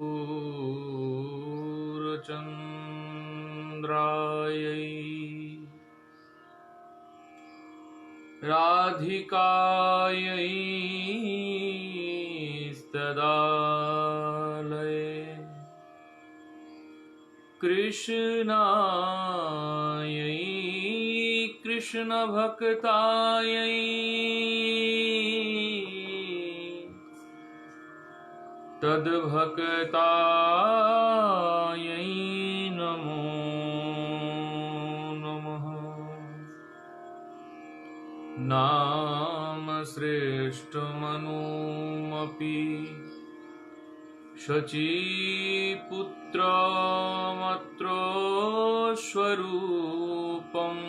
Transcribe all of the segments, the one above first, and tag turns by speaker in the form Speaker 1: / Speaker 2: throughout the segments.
Speaker 1: पूर्णचन्द्रायै राधिकायै स्तदालये कृष्णायै कृष्णभक्तायै तद्भक्तायै नमो नमः। नाम श्रेष्ठमनुमपि शचीपुत्रमत्रो स्वरूपम्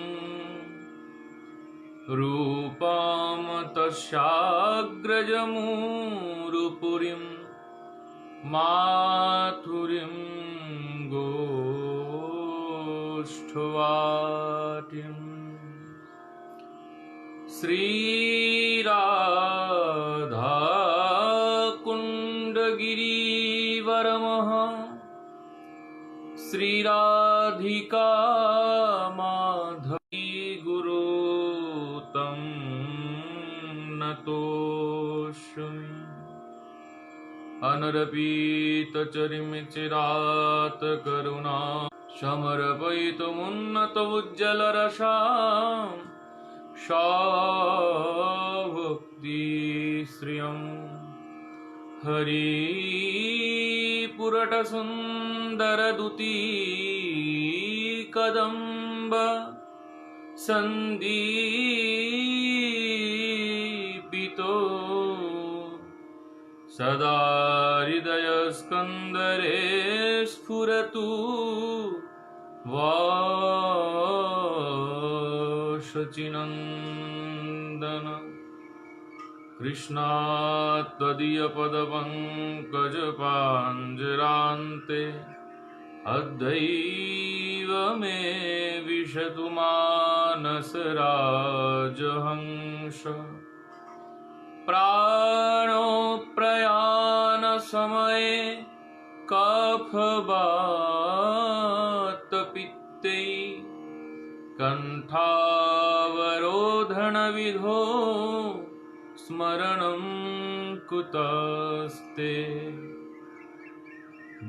Speaker 1: रूपं तस्याग्रजमुरुपुरीं माथुरीं गोष्ठवाटिम् श्रीराधाकुण्डगिरिवरमः श्रीराधिका माधवी गुरु तं नतोऽस्मि। अनरपितचरिमचिरात् करुणा समर्पयितुमुन्नतोज्ज्वलरसां भक्तिश्रियं हरिपुरटसुन्दरदुतीकदम्ब सन्दीपितो सदा हृदयस्कन्दरे स्फुरतु वासचिनन्दन। कृष्णात् त्वदीयपदपङ्कजपाञ्जरान्ते अद्यैव मे विशतु मानसराजहंस। प्राणो प्रयाणसमये कफवातपित्ते कण्ठावरोधनविधौ स्मरणं कुतस्ते।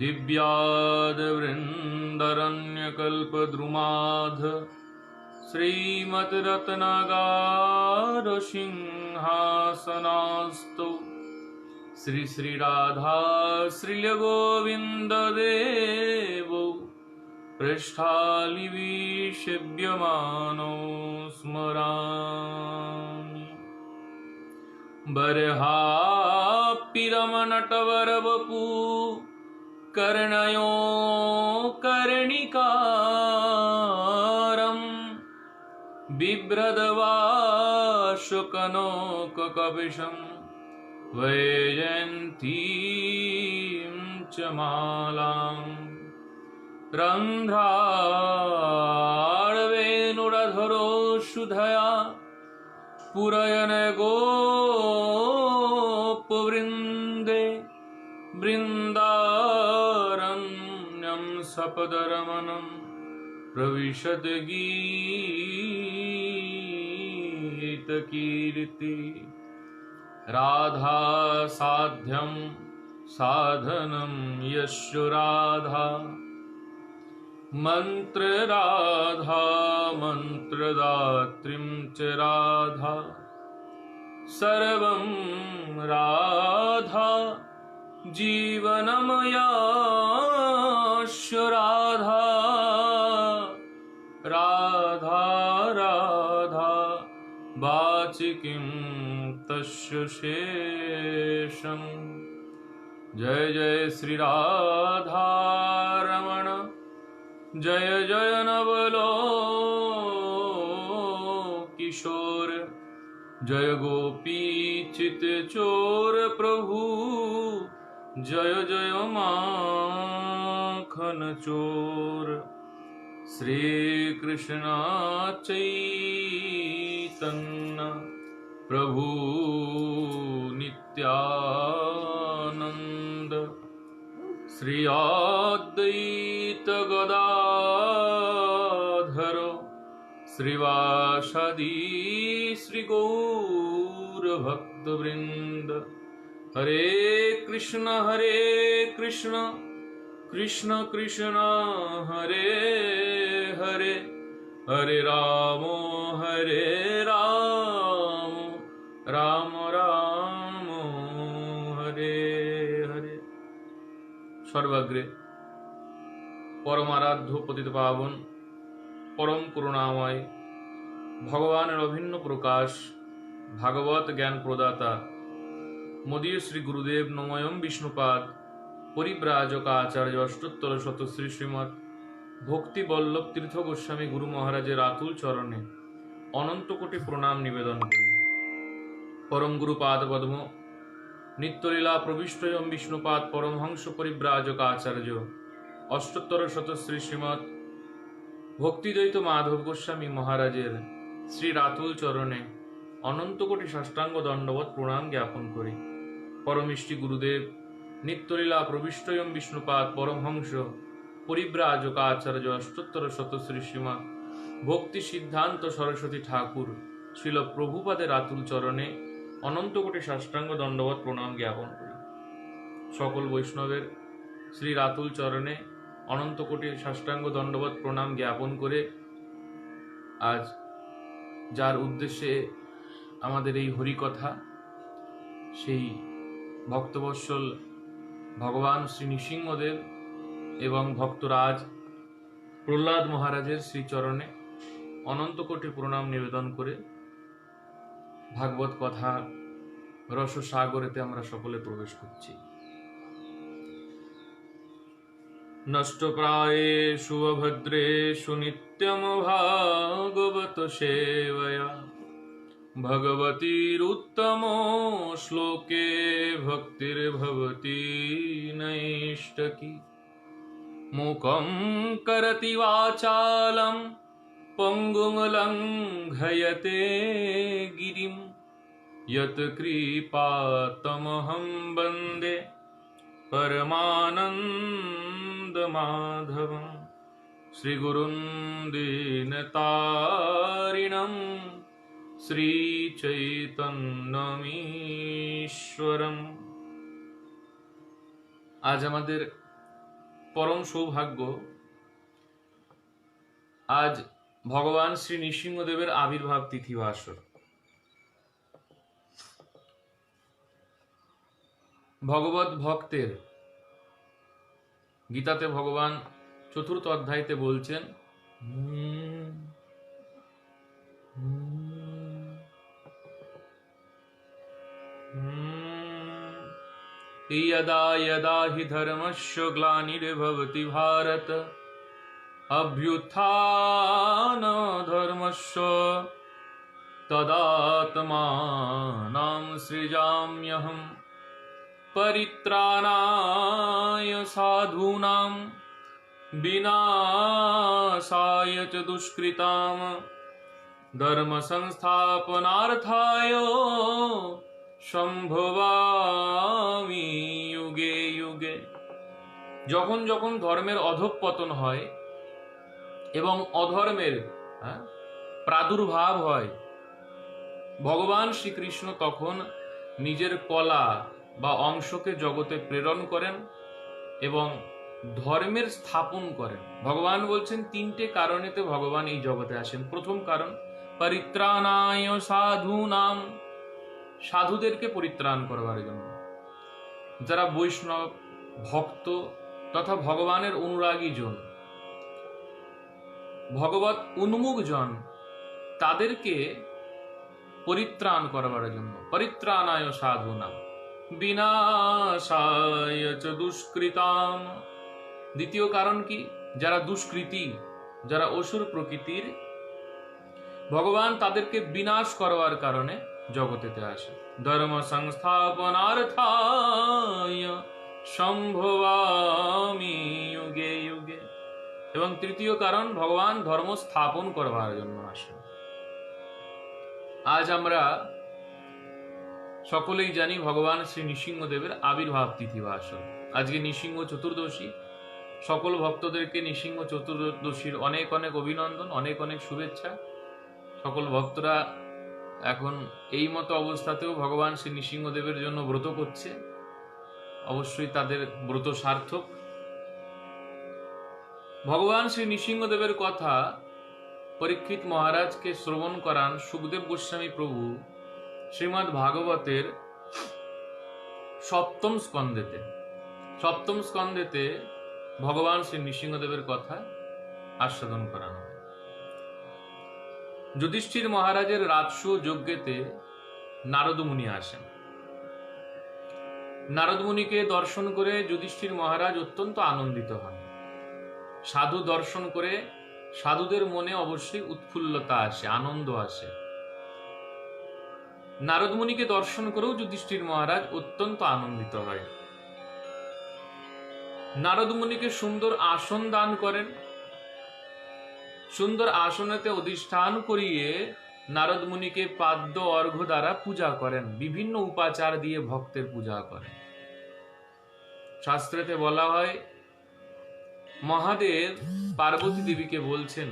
Speaker 1: दिव्यादवृन्दरण्यकल्पद्रुमाध श्रीमद्रत्नागारसिंहासनास्तौ श्री श्रीराधा श्रीलगोविन्ददेवौ पृष्ठालिविषेव्यमानौ स्मरामि। बर्हाप्यरमनटवरवपु कर्णयो कर्णिकारम् बिभ्रदवाशुकनोककपिशं वैजयन्तीं च मालाम् रन्ध्राळवेणुरधरो सुधया पुरयन् गोपवृन्दे बृन्दारण्यं सपदरमणं प्रविशद गीतकीर्ति। राधा साध्यं साधनं यस्य राधा मन्त्रराधा मन्त्रदात्रीं च राधा सर्वं राधा जीवनमयास्य राधा। राधा राधा वाचि किं तस्य शेषम्। जय जय श्री राधा रमण जय जय नवलो किशोर जय गोपी चित चोर प्रभु जय जय माखन चोर। श्री कृष्ण चैतन्य प्रभु नित्यानंद श्री अद्वैत गदाधर श्रीवासादि श्री गौर भक्तवृंद। हरे कृष्ण कृष्ण कृष्ण हरे हरे, हरे राम राम राम हरे हरे। सर्वाग्रे परमाराध्य पतित पावन परम करुणामय भगवानेर अभिन्न प्रकाश भागवत ज्ञान प्रदाता मदीय श्री गुरुदेव नमयम विष्णुपाद परिव्राजक आचार्य अष्टोत्तर शत श्री श्रीमद भक्ति बल्लभ तीर्थ गोस्वामी गुरु महाराजेर आतुल चरणे अनंत कोटि प्रणाम निवेदन करी। परम गुरु पाद पद्म नित्यलीला प्रविष्ट एवं विष्णुपाद परमहंस परिव्राजक आचार्य अष्टोत्तर शत श्री श्रीमद भक्तिद्वैत माधव गोस्वामी महाराजेर श्री रातुल चरणे अनंत कोटि साष्टांग दंडवत प्रणाम ज्ञापन करी। परमिष्टि गुरुदेव नित्यलीला प्रविष्ट एवं विष्णुपाद परमहंस परिव्राजक आचार्य अष्टोत्तर शत श्री श्रीमद भक्ति सिद्धांत सरस्वती ठाकुर श्रील प्रभुपादेर आतुल चरणे अनंत कोटि साष्टांग दंडवत प्रणाम ज्ञापन करी। सकल वैष्णवेर श्री रातुल चरणे अनंत कोटि साष्टांग दंडवत प्रणाम ज्ञापन करे आज जार उद्देश्ये आमादेर एई हरिकथा सेई भक्तवत्सल भगवान श्री नृसिंहदेव एवं भक्तराज प्रह्लाद महाराजेर श्रीचरणे अनंत कोटि प्रणाम निवेदन करे भागवत कथा रस सागरेते आमरा सकले प्रवेश करछि। नष्टप्रायेषु अभद्रेषु नित्यं भागवत सेवया भगवतीरुत्तमो श्लोके भक्तिर्भवति नैष्टकी। मूकं करति वाचालं पंगुं लङ्घयते गिरिं यत् कृपातमहं वन्दे परमानन्दमाधवं। श्रीगुरुं दीनतारिणं श्रीचैतन्यमीश्वरम्। आज आमादेर परम सौभाग्य, आज भगवान श्री नृसिंहदेवेर आविर्भाव तिथि वासर। भगवत भक्तेर गीताते भगवान चतुर्थ अध्यायते बोलছেন यदा यदा हि धर्मस्य ग्लानिर्भवति भारत अभ्युत्थान धर्मस्य तदात्मानं सृजाम्यहम् परित्राणाय साधूनां विनाशाय च दुष्कृताम् धर्म संस्थापनार्थाय সম্ভবামি युगे युगे। যখন যখন ধর্মের অধঃপতন হয় এবং অধর্মের প্রাদুর্ভাব হয়, ভগবান শ্রীকৃষ্ণ তখন নিজের কলা বা অংশকে জগতে প্রেরণ করেন এবং ধর্মের স্থাপন করেন। ভগবান বলছেন তিনটে কারণেতে ভগবান এই জগতে আসেন। প্রথম কারণ পরিত্রাণায় সাধূনাম, সাধুদেরকে পরিত্রাণ করবার জন্য। যারা বৈষ্ণব ভক্ত তথা ভগবানের অনুরাগী জন, ভগবত উন্মুখ জন, তাদেরকে পরিত্রাণ করবার জন্য। পরিত্রাণায় সাধূনাম বিনাশায় চ দুষ্কৃতাম। দ্বিতীয় কারণ কি? যারা দুষ্কৃতী, যারা অসুর প্রকৃতির, ভগবান তাদেরকে বিনাশ করবার কারণে জগতেতে আসে। ধর্ম সংস্থাপনার্থায় সম্ভবামি যুগে যুগে। এবং তৃতীয় কারণ, ভগবান ধর্ম স্থাপন করবার জন্য আসেন। আজ আমরা সকলেই জানি ভগবান শ্রী নৃসিংহদেবের আবির্ভাব তিথি বা আসর। আজকে নৃসিংহ চতুর্দশী। সকল ভক্তদেরকে নৃসিংহ চতুর্দশীর অনেক অনেক অভিনন্দন, অনেক অনেক শুভেচ্ছা। সকল ভক্তরা এখন এই মতো অবস্থাতেও ভগবান শ্রী নৃসিংহদেবের জন্য ব্রত করছে, অবশ্যই তাদের ব্রত সার্থক। ভগবান শ্রী নৃসিংহদেবের কথা পরীক্ষিত মহারাজকে শ্রবণ করান সুখদেব গোস্বামী প্রভু শ্রীমদ্ ভাগবতের সপ্তম স্কন্ধেতে ভগবান শ্রী নৃসিংহদেবের কথা আস্বাদন করানো। যুধিষ্ঠির মহারাজের রাজসূয় যজ্ঞেতে নারদ মুনি আসেন। নারদ মুনিকে দর্শন করে যুধিষ্ঠির মহারাজ অত্যন্ত আনন্দিত হন। সাধু দর্শন করে সাধুদের মনে অবশ্যই উৎফুল্লতা আসে, আনন্দ আসে। নারদ মুনিকে দর্শন করেও যুধিষ্ঠির মহারাজ অত্যন্ত আনন্দিত হয়। নারদ মুনিকে সুন্দর আসন দান করেন। সুন্দর আসনেতে অধিষ্ঠান করিয়ে নারদ মুনিকে পাদ্য অর্ঘ্য দ্বারা পূজা করেন, বিভিন্ন উপাচার দিয়ে ভক্তের পূজা করেন। শাস্ত্রেতে বলা হয়, মহাদেব পার্বতী দেবীকে বলছেন,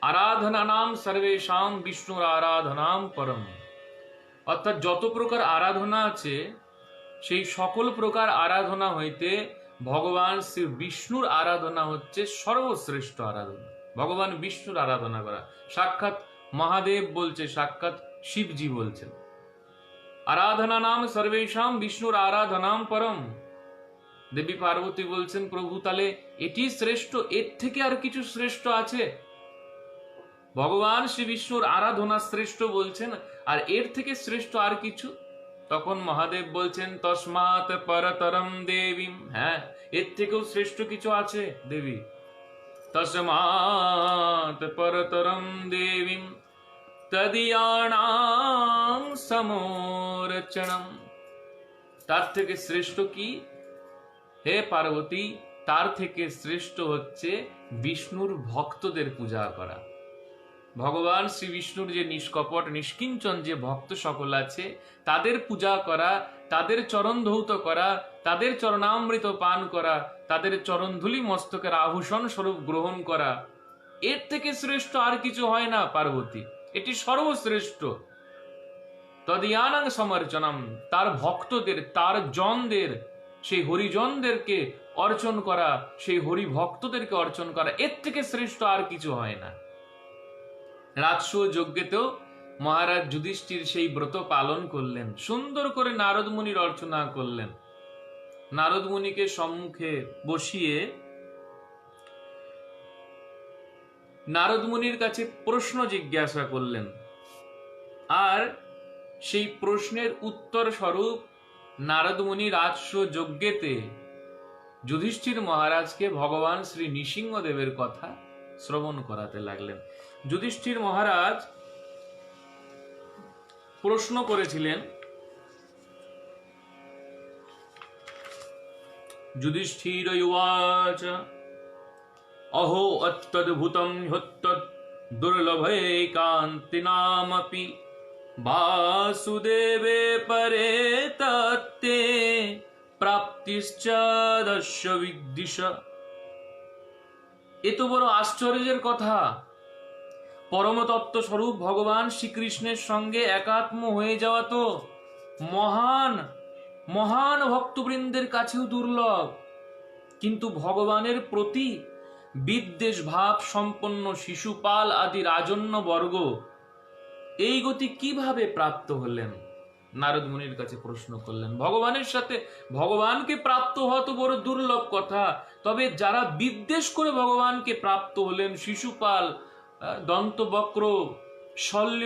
Speaker 1: আরাধনা নাম সর্বেশাম বিষ্ণুর আরাধনাম পরম। অর্থাৎ যত প্রকার আরাধনা আছে সেই সকল প্রকার আরাধনা হইতে ভগবান শ্রী বিষ্ণুর আরাধনা হচ্ছে সর্বশ্রেষ্ঠ আরাধনা। ভগবান বিষ্ণুর আরাধনা করা, সাক্ষাৎ মহাদেব বলছে, সাক্ষাৎ শিবজি বলছেন, আরাধনা নাম সর্বেশাম বিষ্ণুর আরাধনাম পরম। দেবী পার্বতী বলছেন, প্রভু তাহলে এটি শ্রেষ্ঠ, এর থেকে আর কিছু শ্রেষ্ঠ আছে? ভগবান শ্রী বিষ্ণুর আরাধনা শ্রেষ্ঠ বলছেন, আর এর থেকে শ্রেষ্ঠ আর কিছু? তখন মহাদেব বলছেন, তস্মাৎ পরতরম দেবীম। হ্যাঁ, এর থেকেও শ্রেষ্ঠ কিছু আছে দেবী। তস্মাৎ পরতরম দেবীম তদীয়ানাং সমোরচনম। তার থেকে শ্রেষ্ঠ কি? হে পার্বতী, তার থেকে শ্রেষ্ঠ হচ্ছে বিষ্ণুর ভক্তদের পূজা করা। ভগবান শ্রী বিষ্ণুর যে নিষ্কপট নিষ্কিঞ্চন যে ভক্ত সকল আছে তাদের পূজা করা, তাদের চরণ ধৌত করা, তাদের চরণামৃত পান করা, তাদের চরণধুলি মস্তকের আভূষণ স্বরূপ গ্রহণ করা, এর থেকে শ্রেষ্ঠ আর কিছু হয় না পার্বতী, এটি সর্বশ্রেষ্ঠ। তদীয়ানাং সমর্চনম, তার ভক্তদের, তার জনদের, সেই হরিজনদেরকে অর্চন করা, সেই হরি ভক্তদেরকে অর্চন করা, এর থেকে শ্রেষ্ঠ আর কিছু হয় না। রাজসূয় যজ্ঞেতেও মহারাজ যুধিষ্ঠির সেই ব্রত পালন করলেন, সুন্দর করে নারদ মুনির অর্চনা করলেন। নারদ মুনিকে সম্মুখে বসিয়ে নারদ মুনির কাছে প্রশ্ন জিজ্ঞাসা করলেন, আর সেই প্রশ্নের উত্তর স্বরূপ নারদ মুনি রাজসূয় যজ্ঞেতে যুধিষ্ঠির মহারাজকে ভগবান শ্রী নৃসিংহদেবের কথা শ্রবণ করাতে লাগলেন। যুধিষ্ঠির মহারাজ প্রশ্ন করেছিলেন, যুধিষ্ঠির উবাচ অহো অত্যদ্ভুতম হ্যত্তদ দুর্লভৈকান্তিনামপি বাসুদেবে পরে তত্তে প্রাপ্তিশ্চ দস্য বিদ্দিশ। এ তো বড় আশ্চর্যের কথা। পরমতত্ত্ব স্বরূপ ভগবান শ্রীকৃষ্ণের সঙ্গে একাত্ম হয়ে যাওয়া তো মহান মহান ভক্তবৃন্দের কাছেও দুর্লভ, কিন্তু ভগবানের প্রতি বিদ্বেষ ভাব সম্পন্ন শিশুপাল আদি রাজন্য বর্গ এই গতি কিভাবে প্রাপ্ত হলেন? নারদ মুনির কাছে প্রশ্ন করলেন। ভগবানের সাথে ভগবানকে প্রাপ্ত হওয়া তো বড় দুর্লভ কথা, তবে যারা বিদ্বেষ করে ভগবানকে প্রাপ্ত হলেন, শিশুপাল, দন্তবক্র, শল্য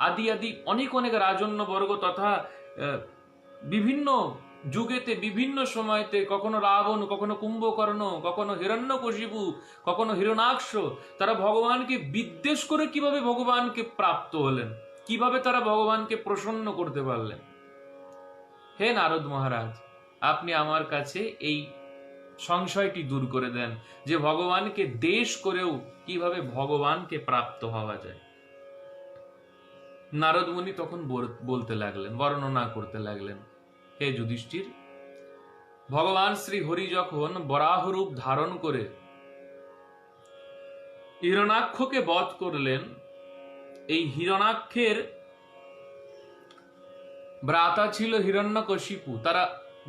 Speaker 1: আদি আদি অনেক অনেক রাজন্য বর্গ তথা বিভিন্ন যুগেতে বিভিন্ন সময়তে কখনো রাবণ, কখনো কুম্ভকর্ণ, কখনো হিরণ্যকশিপু, কখনো হিরণাক্ষ, তারা ভগবানকে বিদ্বেষ করে কিভাবে ভগবানকে প্রাপ্ত হলেন, কিভাবে তারা ভগবানকে প্রসন্ন করতে পারলেন? হে নারদ মহারাজ, আপনি আমার কাছে এই সংশয়টি দূর করে দেন যে ভগবানকে দেশ করেও কিভাবে ভগবানকে প্রাপ্ত হওয়া যায়। নারদ মুনি তখন বলতে লাগলেন, বর্ণনা করতে লাগলেন, হে যুধিষ্ঠির, ভগবান শ্রী হরি যখন বরাহ রূপ ধারণ করে হিরণাক্ষকে বধ করলেন, এই হিরণাক্ষের ভ্রাতা ছিল হিরণ্যকশিপু। তারা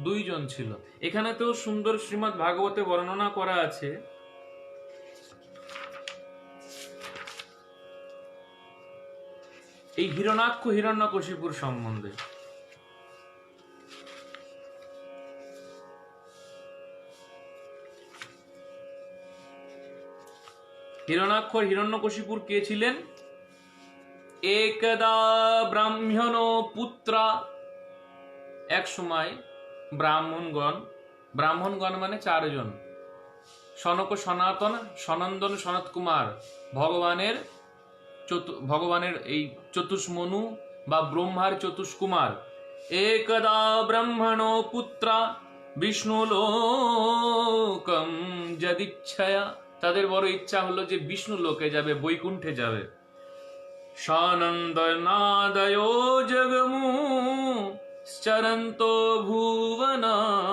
Speaker 1: দুইজন ছিল। এখানে তো সুন্দর শ্রীমদ্ ভাগবতে বর্ণনা করা আছে এই হিরণাক্ষ হিরণ্যকশিপুর সম্বন্ধে। হিরণাক্ষ হিরণ্যকশিপুর কে ছিলেন? একদা ব্রাহ্মণ পুত্রা, এক সময় ব্রাহ্মণগণ মানে চারজন, সনক সনাতন সনন্দন সনত কুমার, ভগবানের এই চতুষ্মনু বা ব্রহ্মার চতুষ্কুমার। একদা ব্রাহ্মণ পুত্রা বিষ্ণু লোকম যদিচ্ছয়া, তাদের বড় ইচ্ছা হলো যে বিষ্ণু লোকে যাবে, বৈকুণ্ঠে যাবে। সানন্দনাদয় জগমু চরন্ত ভুবনাত্রয়ম।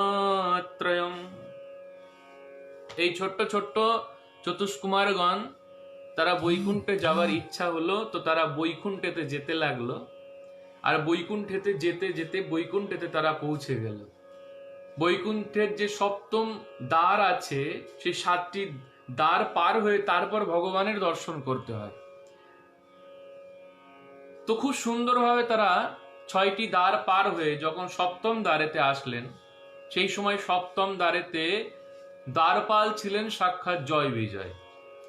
Speaker 1: এই ছোট্ট ছোট্ট চতুষ্কুমারগণ, তারা বৈকুণ্ঠে যাওয়ার ইচ্ছা হলো, তো তারা বৈকুণ্ঠেতে যেতে লাগলো। আর বৈকুণ্ঠেতে যেতে যেতে বৈকুণ্ঠেতে তারা পৌঁছে গেল। বৈকুণ্ঠের যে সপ্তম দ্বার আছে, সেই 7টি দ্বার পার হয়ে তারপর ভগবানের দর্শন করতে হয়। তো খুব সুন্দরভাবে তারা 6টি দ্বার পার হয়ে যখন সপ্তম দ্বারেতে আসলেন, সেই সময় সপ্তম দ্বারেতে দ্বারপাল ছিলেন সাক্ষাৎ জয় বিজয়।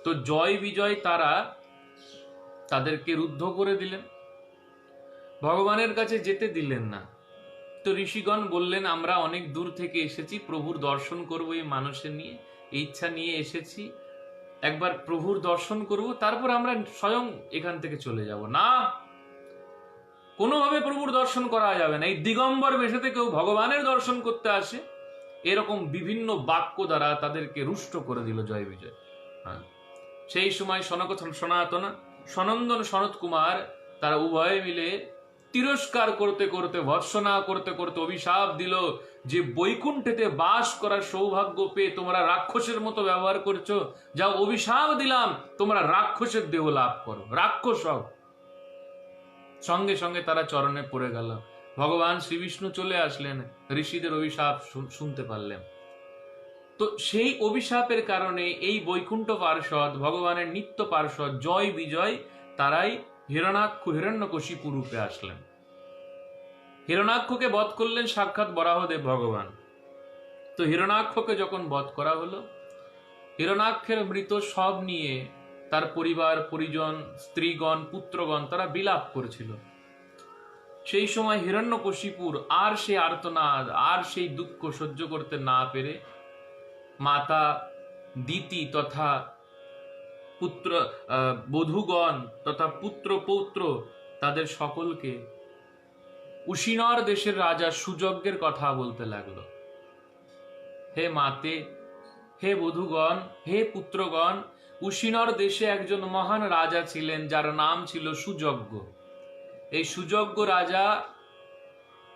Speaker 1: তো জয় বিজয় তারা তাদেরকে রুদ্ধ করে দিলেন, ভগবানের কাছে যেতে দিলেন না। তো ঋষিগণ বললেন, আমরা অনেক দূর থেকে এসেছি, প্রভুর দর্শন করব এই মানুষের নিয়ে, এই ইচ্ছা নিয়ে এসেছি, একবার প্রভুর দর্শন করব, তারপর আমরা স্বয়ং এখান থেকে চলে যাব। না, কোনোভাবে প্রভুর দর্শন করা যাবে না। এই দিগম্বর বেশেতে কেউ ভগবানের দর্শন করতে আসে, এরকম বিভিন্ন বাক্য দ্বারা তাদেরকে রুষ্ট করে দিল জয় বিজয়। সেই সময় সনক সনাতন সনন্দন সনত কুমার তারা উভয়ে মিলে তিরস্কার করতে করতে, ভর্ৎসনা করতে করতে অভিশাপ দিল যে বৈকুণ্ঠেতে বাস করার সৌভাগ্য পেয়ে তোমরা রাক্ষসের মতো ব্যবহার করছো, যাও অভিশাপ দিলাম, তোমরা রাক্ষসের দেহ লাভ করো, রাক্ষস হও। সঙ্গে সঙ্গে তারা চরণে পড়ে গেল। ভগবান শ্রীবিষ্ণু চলে আসলেন, ঋষিদের অভিশাপ শুনতে পারলেন। তো সেই অভিশাপের কারণে এই বৈকুণ্ঠ পার্ষদ, ভগবানের নিত্য পার্ষদ জয় বিজয়, তারাই হিরণাক্ষ হিরণ্যকশিপু রূপে আসলেন। হিরণাক্ষকে বধ করলেন সাক্ষাৎ বরাহদেব ভগবান। তো হিরণাক্ষকে যখন বধ করা হলো, হিরণাক্ষের মৃত সব নিয়ে তার পরিবার পরিজন, স্ত্রীগণ, পুত্রগণ তারা বিলাপ করেছিল। সেই সময় হিরণ্যকশিপুর আর সেই আর্তনাদ, আর সেই দুঃখ সহ্য করতে না পেরে মাতা দিতি তথা পুত্র বধূগণ তথা পুত্র পৌত্র তাদের সকলকে উশিনর দেশের রাজা সুযজ্ঞের কথা বলতে লাগলো। হে মাতে, হে বধূগণ, হে পুত্রগণ, উশিনর দেশে একজন মহান রাজা ছিলেন যার নাম ছিল সুযজ্ঞ। এই সুযজ্ঞ রাজা,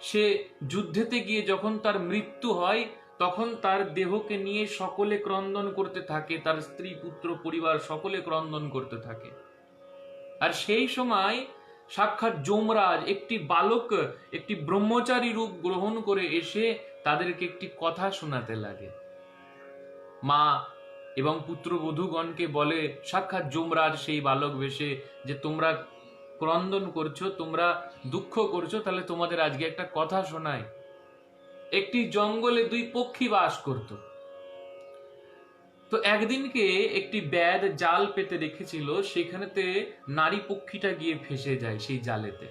Speaker 1: সে যুদ্ধেতে গিয়ে যখন তার মৃত্যু হয়, তখন তার দেহকে নিয়ে সকলে ক্রন্দন করতে থাকে, তার স্ত্রী পুত্র পরিবার সকলে ক্রন্দন করতে থাকে। আর সেই সময় সাক্ষাৎ যমরাজ একটি বালক, একটি ব্রহ্মচারী রূপ গ্রহণ করে এসে তাদেরকে একটি কথা শোনাতে লাগে। মা এবং পুত্রবধূগণকে বলে সাক্ষাৎ যমরাজ সেই বালক বেশে, যে তোমরা ক্রন্দন করছো, তোমরা দুঃখ করছো, তাহলে তোমাদের আজকে একটা কথা শোনায়। একটি জঙ্গলে 2 পক্ষী বাস করত। তো একদিনকে একটি ব্যাদ জাল পেতে রেখেছিল, সেখানেতে নারী পক্ষীটা গিয়ে ফেসে যায় সেই জালেতে।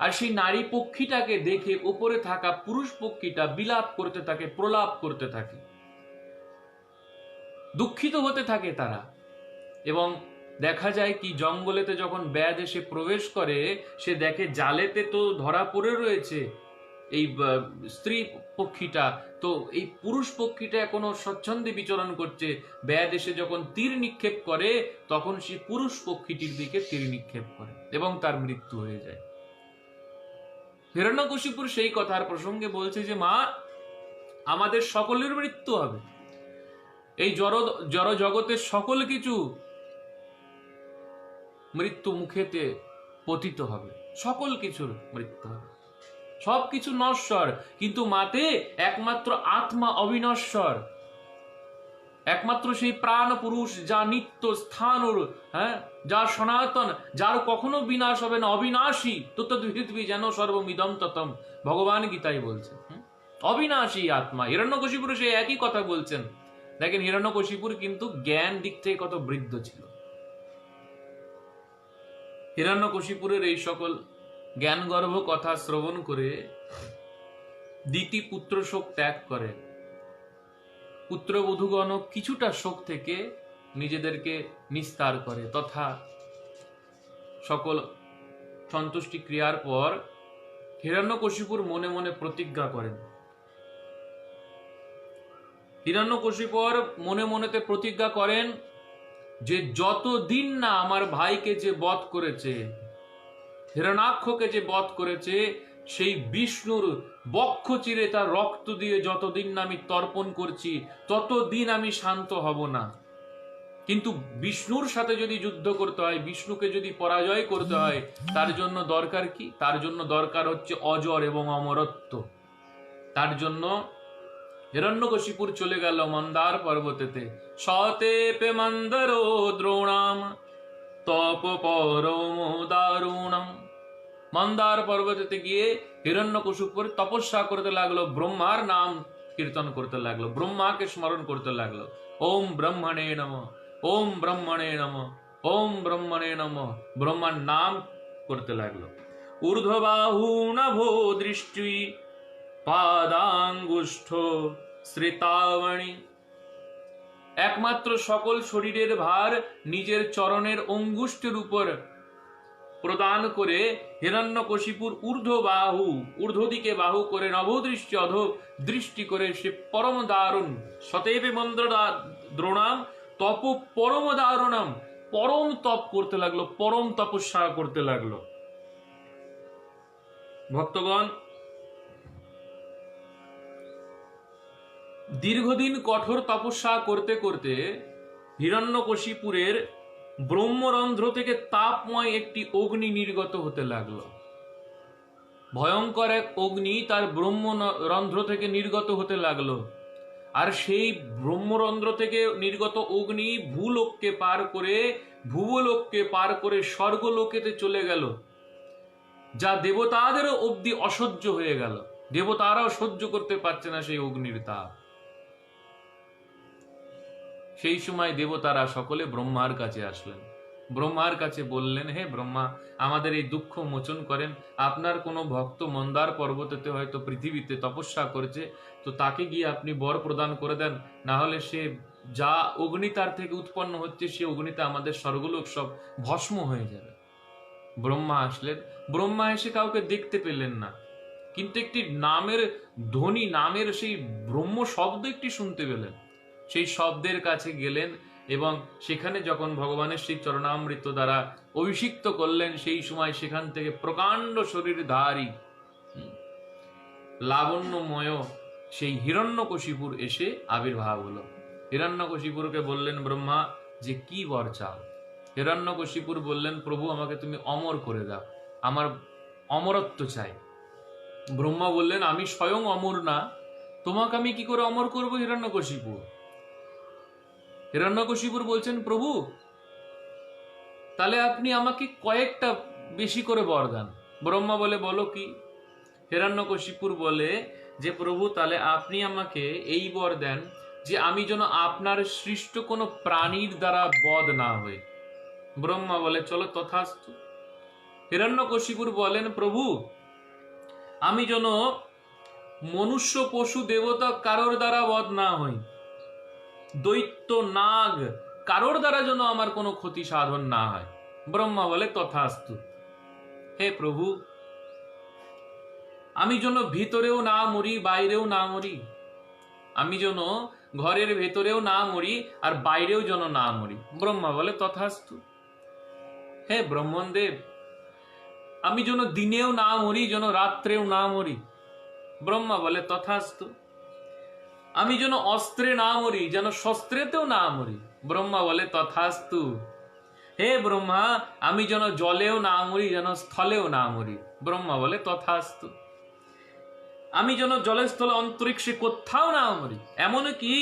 Speaker 1: আর সেই নারী পক্ষীটাকে দেখে উপরে থাকা পুরুষ পক্ষীটা বিলাপ করতে থাকে, প্রলাপ করতে থাকে, দুঃখিত হতে থাকে তারা। এবং দেখা যায় কি, জঙ্গলেতে যখন ব্যাদ এসে প্রবেশ করে, সে দেখে জালেতে তো ধরা পড়ে রয়েছে এই স্ত্রী পক্ষীটা, তো এই পুরুষ পক্ষীটা এখনো স্বচ্ছন্দে বিচরণ করছে। ব্যাদ এসে যখন তীর নিক্ষেপ করে, তখন সে পুরুষ পক্ষীটির দিকে তীর নিক্ষেপ করে এবং তার মৃত্যু হয়ে যায়। হিরণ্যকশিপুর সেই কথার প্রসঙ্গে বলছে যে, মা, আমাদের সকলের মৃত্যু হবে। এই জড় জগতের সকল কিছু মৃত্যু মুখেতে পতিত হবে, সকল কিছুর মৃত্যু হবে, সব কিছু নশ্বর, কিন্তু মাতে একমাত্র আত্মা অবিনশ্বর, একমাত্র সেই প্রাণ পুরুষ যা নিত্য স্থানুর, হ্যাঁ, যা সনাতন, যার কখনো বিনাশ হবে না, অবিনাশী, তত্ত্ববিধি যেন সর্বমিদম ততম, ভগবান গীতাই বলছে। অবিনাশী আত্মা। হিরণ্যকশিপুর সেই একই কথা বলছেন। দেখেন হিরণ্যকশিপুর কিন্তু জ্ঞান দিক থেকে কত বৃদ্ধ ছিল। হিরণ্যকশিপুরের এই সকল জ্ঞানগর্ভ কথা শ্রবণ করে দিতি পুত্র শোক ত্যাগ করে। পুত্রবধূগণ কিছুটা শোক থেকে নিজেদেরকে নিস্তার করে, তথা সকল সন্তুষ্টি ক্রিয়ার পর হিরণ্যকশিপুর মনে মনে প্রতিজ্ঞা করেন। হিরণ্যকশিপুর মনে মনেতে প্রতিজ্ঞা করেন যে যতদিন না আমার ভাইকে যে বধ করেছে, হিরণাক্ষকে যে বধ করেছে, সেই বিষ্ণুর বক্ষ চিরে তার রক্ত দিয়ে যতদিন না আমি তর্পণ করছি, ততদিন আমি শান্ত হব না। কিন্তু বিষ্ণুর সাথে যদি যুদ্ধ করতে হয়, বিষ্ণুকে যদি পরাজয় করতে হয়, তার জন্য দরকার কি? তার জন্য দরকার হচ্ছে অজর এবং অমরত্ব। তার জন্য হিরণ্যকশিপুর চলে গেল মন্দার পর্বতেতে। সতেপে মন্দরো দ্রোণাম তপ পরম দারুণম। মন্দার পর্বতেতে গিয়ে হিরণ্যকশিপুর তপস্যা করতে লাগলো, ব্রহ্মার নাম কীর্তন করতে লাগলো, ব্রহ্মাকে স্মরণ করতে লাগলো। ওম ব্রহ্মণে নমঃ, ওম ব্রহ্মণে নমঃ, ওম ব্রহ্মণে নমঃ, ব্রহ্মার নাম করতে লাগলো। ঊর্ধ্ববাহু নভো দৃষ্টি পাদাঙ্গুষ্ঠ শ্রিতাবণী। একমাত্র সকল শরীরের ভার নিজের চরণের অঙ্গুষ্ঠের উপর প্রদান করে হিরণ্যকশিপুর ঊর্ধ্ব দিকে বাহু করে নবদৃষ্টি অধ দৃষ্টি করে সে পরম দারুণ সতেবে মন্দ্র দ্রোণাম তপ পরম দারুণাম, পরম তপ করতে লাগলো, পরম তপস্যা করতে লাগলো। ভক্তগণ, দীর্ঘদিন কঠোর তপস্যা করতে করতে হিরণ্যকশিপুরের ব্রহ্মরন্ধ্র থেকে তাপময় একটি অগ্নি নির্গত হতে লাগলো। ভয়ঙ্কর এক অগ্নি তার ব্রহ্মরন্ধ্র থেকে নির্গত হতে লাগলো। আর সেই ব্রহ্মরন্ধ্র থেকে নির্গত অগ্নি ভূলোককে পার করে, ভুবলোককে পার করে স্বর্গলোকেতে চলে গেল, যা দেবতাদেরও অবধি অসহ্য হয়ে গেল। দেবতারাও সহ্য করতে পারছে না সেই অগ্নির তাপ। সেই সময় দেবতারা সকলে ব্রহ্মার কাছে আসলেন। ব্রহ্মার কাছে বললেন, হে ব্রহ্মা, আমাদের এই দুঃখ মোচন করেন। আপনার কোনো ভক্ত মন্দার পর্বতেতে হয়তো পৃথিবীতে তপস্যা করেছে, তো তাকে গিয়ে আপনি বর প্রদান করে দেন, না হলে সে যা অগ্নি তার থেকে উৎপন্ন হচ্ছে, সে অগ্নিতে আমাদের স্বর্গলোক সব ভস্ম হয়ে যাবে। ব্রহ্মা আসলেন। ব্রহ্মা এসে কাউকে দেখতে পেলেন না, কিন্তু একটি নামের ধ্বনি, নামের সেই ব্রহ্ম শব্দ একটি শুনতে পেলেন। সেই শব্দের কাছে গেলেন এবং সেখানে যখন ভগবানের সেই চরণামৃত দ্বারা অভিষিক্ত করলেন, সেই সময় সেখান থেকে প্রকাণ্ড শরীরধারী লাবণ্যময় সেই হিরণ্যকশিপুর এসে আবির্ভাব হলো। হিরণ্যকশিপুরকে বললেন ব্রহ্মা যে কি বর চাও? হিরণ্যকশিপুর বললেন, প্রভু আমাকে তুমি অমর করে দাও, আমার অমরত্ব চাই। ব্রহ্মা বললেন, আমি স্বয়ং অমর না, তোমাকে আমি কি করে অমর করবো হিরণ্যকশিপুর? হিরণ্যকশিপুর বলছেন, প্রভু তাহলে আপনি আমাকে কয়েকটা বেশি করে বর দেন। ব্রহ্মা বলে, বলো কি? হিরণ্যকশিপুর বলে যে, প্রভু তাহলে আপনি আমাকে এই বর দেন যে আমি যেন আপনার সৃষ্ট কোনো প্রাণীর দ্বারা বধ না হই। ব্রহ্মা বলে, চলো তথাস্তু। হিরণ্যকশিপুর বলেন, প্রভু আমি যেন মনুষ্য, পশু, দেবতা কারোর দ্বারা বধ না হই, দৈত্য, নাগ কারোর দ্বারা যেন আমার কোনো ক্ষতি সাধন না হয়। ব্রহ্মা বলে, তথাস্তু। হে প্রভু, আমি যেন ভিতরেও না মরি, বাইরেও না মরি, আমি যেন ঘরের ভেতরেও না মরি আর বাইরেও যেন না মরি। ব্রহ্মা বলে, তথাস্তু। হে ব্রহ্মদেব, আমি যেন দিনেও না মরি, যেন রাত্রেও না মরি। ব্রহ্মা বলে, তথাস্তু। আমি যেন অস্ত্রে না মরি, যেন শস্ত্রেতেও না মরি। ব্রহ্মা বলে তথাস্তু। হে ব্রহ্মা, আমি যেন জলেও না মরি, যেন স্থলেও না মরি। ব্রহ্মা বলে তথাস্তু। আমি যেন জলে স্থলে অন্তরিক্ষে কোথাও না মরি, এমনকি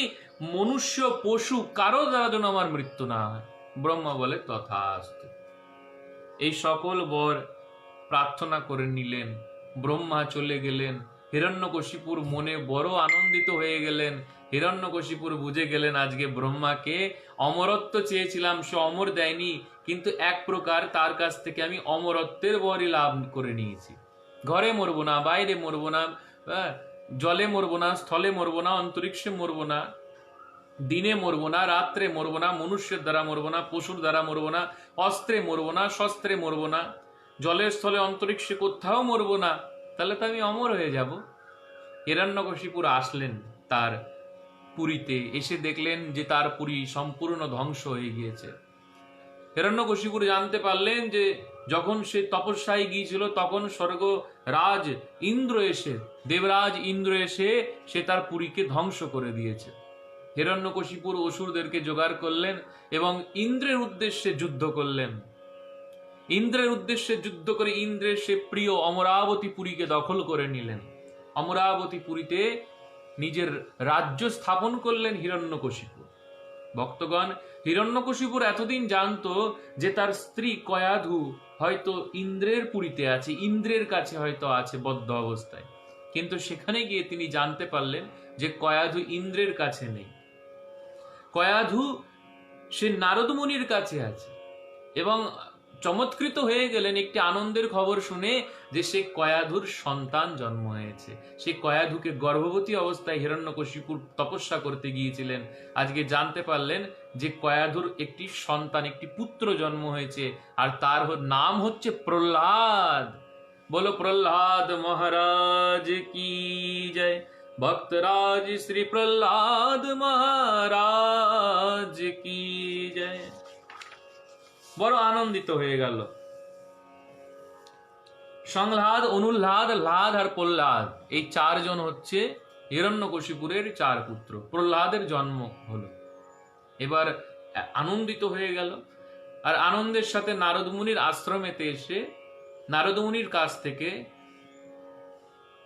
Speaker 1: মনুষ্য পশু কারো দ্বারা যেন আমার মৃত্যু না হয়। ব্রহ্মা বলে তথাস্তু। এই সকল বর প্রার্থনা করে নিলেন। ব্রহ্মা চলে গেলেন। হিরণ্যকশিপুর মনে বড় আনন্দিত হয়ে গেলেন। হিরণ্যকশিপুর বুঝে গেলেন আজকে ব্রহ্মাকে অমরত্ব চেয়েছিলাম, সে অমর দেয়নি, কিন্তু এক প্রকার তার কাছ থেকে আমি অমরত্বের বরই লাভ করে নিয়েছি। ঘরে মরবো না, বাইরে মরবো না, জলে মরবো না, স্থলে মরবো না, অন্তরিক্ষে মরবো না, দিনে মরবো না, রাত্রে মরবো না, মনুষ্যের দ্বারা মরবো না, পশুর দ্বারা মরবো না, অস্ত্রে মরবো না, শস্ত্রে মরবো না, জলের স্থলে অন্তরিক্ষে কোথাও মরবো না, তাহলে তো আমি অমর হয়ে যাব। হিরণ্যকশিপুর আসলেন তার পুরীতে, এসে দেখলেন যে তার পুরী সম্পূর্ণ ধ্বংস হয়ে গিয়েছে। হিরণ্যকশিপুর জানতে পারলেন যে যখন সে তপস্যায় গিয়েছিল তখন স্বর্গ রাজ ইন্দ্র এসে, দেবরাজ ইন্দ্র এসে সে তার পুরীকে ধ্বংস করে দিয়েছে। হিরণ্যকশিপুর অসুরদেরকে জোগাড় করলেন এবং ইন্দ্রের উদ্দেশ্যে যুদ্ধ করলেন। ইন্দ্রের উদ্দেশ্যে যুদ্ধ করে ইন্দ্রের সে প্রিয় অমরাবতী পুরীকে দখল করে নিলেন। অমরাবতী পুরীতে নিজের রাজ্য স্থাপন করলেন হিরণ্যকশিপুর। ভক্তগণ, হিরণ্যকশিপুর এতদিন জানতো যে তার স্ত্রী কয়াধু হয়তো ইন্দ্রের পুরীতে আছে, ইন্দ্রের কাছে হয়তো আছে বদ্ধ অবস্থায়, কিন্তু সেখানে গিয়ে তিনি জানতে পারলেন যে কয়াধু ইন্দ্রের কাছে নেই। কয়াধু সে নারদ মুনির কাছে আছে এবং চমৎকৃত হয়ে গেলেন একটি আনন্দের খবর শুনে যে সে কয়াধুর সন্তান জন্ম হয়েছে। সে কয়াধুকে গর্ভবতী অবস্থায় হিরণ্যকশিপুর তপস্যা করতে গিয়েছিলেন, আজকে জানতে পারলেন যে কয়াধুর একটি সন্তান, একটি পুত্র জন্ম হয়েছে, আর তার নাম হচ্ছে প্রহ্লাদ। বলো প্রহ্লাদ মহারাজ কি জয়। ভক্তরাজ শ্রী প্রহ্লাদ মহারাজ কি জয়। বড় আনন্দিত হয়ে গেল। সংলাদ, অনুল্লাদ, লাদ আর প্রহ্লাদ, এই চারজন হচ্ছে হিরণ্যকশিপুরের চার পুত্র। প্রহ্লাদের জন্ম হলো। এবার আনন্দিত হয়ে গেল, আর আনন্দের সাথে নারদ মুনির আশ্রমেতে এসে নারদ মুনির কাছ থেকে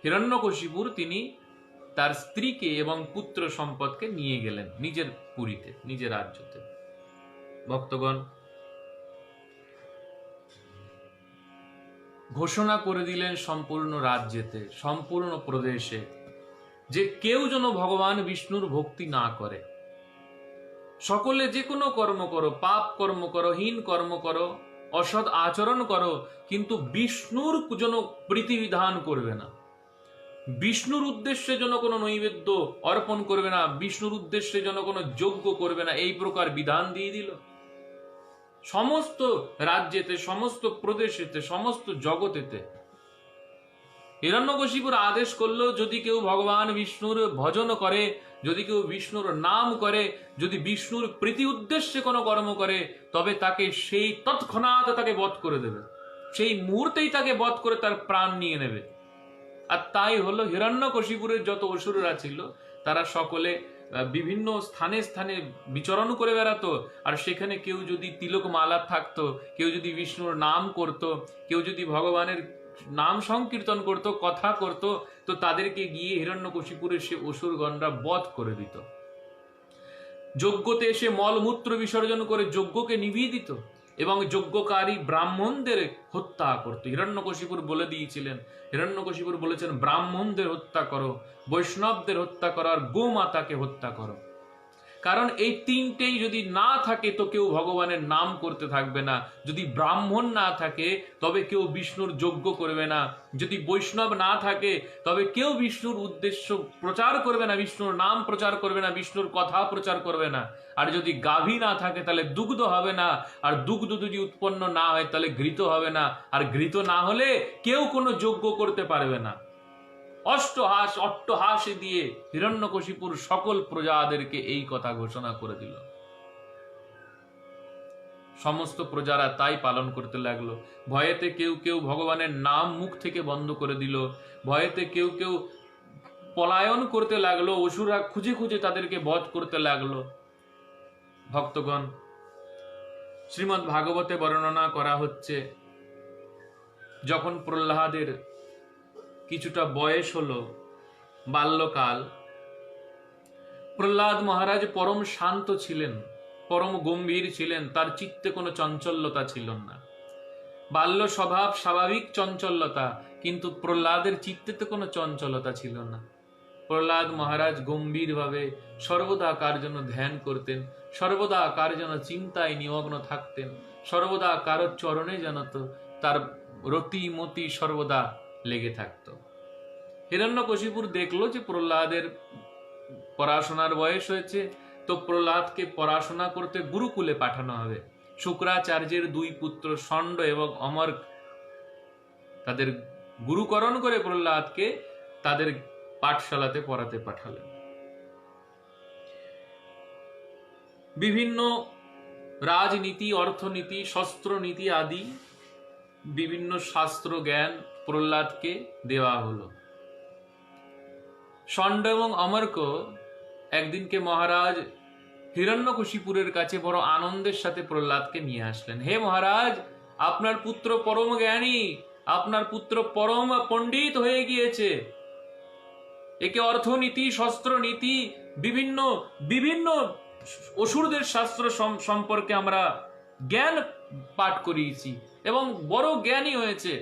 Speaker 1: হিরণ্যকশিপুর তিনি তার স্ত্রীকে এবং পুত্র সম্পদকে নিয়ে গেলেন নিজের পুরীতে, নিজের রাজ্যতে। ভক্তগণ, ঘোষণা করে দিলেন সম্পূর্ণ রাজ্যেতে, সম্পূর্ণ প্রদেশে, যে কেউ যেন ভগবান বিষ্ণুর ভক্তি না করে। সকলে যে কোনো কর্ম করো, পাপ কর্ম করো, হীন কর্ম করো, অসৎ আচরণ করো, কিন্তু বিষ্ণুর যেন প্রীতিবিধান করবে না, বিষ্ণুর উদ্দেশ্যে যেন কোনো নৈবেদ্য অর্পণ করবে না, বিষ্ণুর উদ্দেশ্যে যেন কোনো যজ্ঞ করবে না, এই প্রকার বিধান দিয়ে দিল। সমস্ত রাজ্যেতে, সমস্ত প্রদেশেতে, সমস্ত জগতেতে হিরণ্যকশিপুর আদেশ করলো, যদি কেউ ভগবান বিষ্ণুর ভজন করে, যদি কেউ বিষ্ণুর নাম করে, যদি বিষ্ণুর প্রীতি উদ্দেশ্যে কোনো কর্ম করে, তবে তাকে সেই তৎক্ষণাৎ তাকে বধ করে দেবে, সেই মুহূর্তেই তাকে বধ করে তার প্রাণ নিয়ে নেবে। আর তাই হলো, হিরণ্যকশিপুরের যত অসুররা ছিল তারা সকলে বিভিন্ন স্থানে স্থানে বিচরণ করে বেড়াতো, আর সেখানে কেউ যদি তিলক মালা থাকতো, কেউ যদি বিষ্ণুর নাম করত, কেউ যদি ভগবানের নাম সংকীর্তন করত, কথা করত, তো তাদেরকে গিয়ে হিরণ্যকশিপুরের সে অসুরগণরা বধ করে দিত। যজ্ঞতে এসে মলমূত্র বিসর্জন করে যজ্ঞকে নিভিয়ে দিত এবং যজ্ঞকারী ব্রাহ্মণদের হত্যা করত। হিরণ্যকশিপুর বলে দিয়েছিলেন, হিরণ্যকশিপুর বলেছেন, ব্রাহ্মণদের হত্যা করো, বৈষ্ণবদের হত্যা করো, আর গোমাতাকে হত্যা করো। কারণ এই তিনটেই যদি না থাকে তো কেউ ভগবানের নাম করতে থাকবে না। যদি ব্রাহ্মণ না থাকে তবে কেউ বিষ্ণুর যজ্ঞ করবে না, যদি বৈষ্ণব না থাকে তবে কেউ বিষ্ণুর উদ্দেশ্য প্রচার করবে না, বিষ্ণুর নাম প্রচার করবে না, বিষ্ণুর কথা প্রচার করবে না। আর যদি গাভী না থাকে তাহলে দুগ্ধ হবে না, আর দুগ্ধ যদি উৎপন্ন না হয় তাহলে ঘৃত হবে না, আর ঘৃত না হলে কেউ কোনো যজ্ঞ করতে পারবে না। অট্টহাস দিয়ে হিরণ্যকশিপুর সকল প্রজাদেরকে এই কথা ঘোষণা করে দিল। সমস্ত প্রজারা তাই পালন করতে লাগলো। ভয়েতে কেউ কেউ ভগবানের নাম মুখ থেকে বন্ধ করে দিল, ভয়েতে কেউ কেউ পলায়ন করতে লাগলো, অসুররা খুঁজে খুঁজে তাদেরকে বধ করতে লাগলো। ভক্তগণ, শ্রীমদ্ ভাগবতে বর্ণনা করা হচ্ছে, যখন প্রহ্লাদের কিছুটা বয়স হলো, বাল্যকাল, প্রহ্লাদ মহারাজ পরম শান্ত ছিলেন, পরম গম্ভীর ছিলেন, তার চিত্তে কোনো চঞ্চলতা ছিল না। বাল্য স্বভাব স্বাভাবিক চঞ্চলতা, কিন্তু প্রহ্লাদের চিত্তেতে কোনো চঞ্চলতা ছিল না। প্রহ্লাদ মহারাজ গম্ভীরভাবে সর্বদা কার জন্য ধ্যান করতেন, সর্বদা কার জন্য চিন্তায় নিমগ্ন থাকতেন, সর্বদা কারো চরণে যেন তো তার রতি মতি সর্বদা লেগে থাকত। হিরণ্যকশিপুর দেখলো যে প্রহ্লাদের পড়াশোনার বয়স হয়েছে, তো প্রহ্লাদকে পড়াশোনা করতে গুরুকুলে পাঠানো হবে। শুক্রাচার্যের দুই পুত্র ষণ্ড এবং অমর্ক তাদের গুরুকরণ করে প্রহ্লাদকে তাদের পাঠশালাতে পড়াতে পাঠালেন। বিভিন্ন রাজনীতি, অর্থনীতি, শস্ত্রনীতি আদি বিভিন্ন শাস্ত্র জ্ঞান প্রহ্লাদকে দেওয়া হলো। ষণ্ড এবং অমর্ক একদিনকে মহারাজ হিরণ্যকশিপুরের কাছে বড় আনন্দের সাথে প্রহ্লাদকে নিয়ে আসলেন। হে মহারাজ, আপনার পুত্র পরম জ্ঞানী, আপনার পুত্র পরম পণ্ডিত হয়ে গিয়েছে। একে অর্থনীতি, শস্ত্রনীতি, বিভিন্ন বিভিন্ন অসুরদের শাস্ত্র সম্পর্কে আমরা জ্ঞান পাঠ করিয়েছি এবং বড় জ্ঞানী হয়েছে।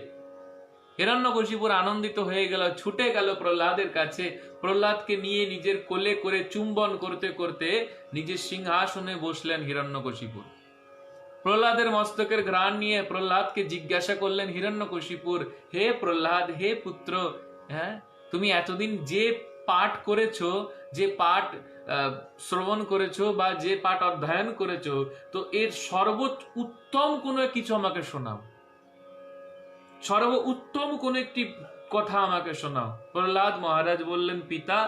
Speaker 1: হিরণ্যকশিপুর আনন্দিত হয়ে গেল, ছুটে গেল প্রহ্লাদের কাছে, প্রহ্লাদকে নিয়ে নিজের কোলে করে চুম্বন করতে করতে নিজের সিংহাসনে বসলেন হিরণ্যকশিপুর। প্রহ্লাদের মস্তকের ঘ্রাণ নিয়ে প্রহ্লাদকে জিজ্ঞাসা করলেন হিরণ্যকশিপুর, হে প্রহ্লাদ, হে পুত্র, হ্যাঁ, তুমি এতদিন যে পাঠ করেছো, যে পাঠ শ্রবণ করেছো বা যে পাঠ অধ্যয়ন করেছো, তো এর সর্বোত্তম কোনো কিছু আমাকে শোনাও, সর্বোত্তম কোন একটি কথা আমাকে শোনাও। প্রহ্লাদ মহারাজ বললেন, পিতা,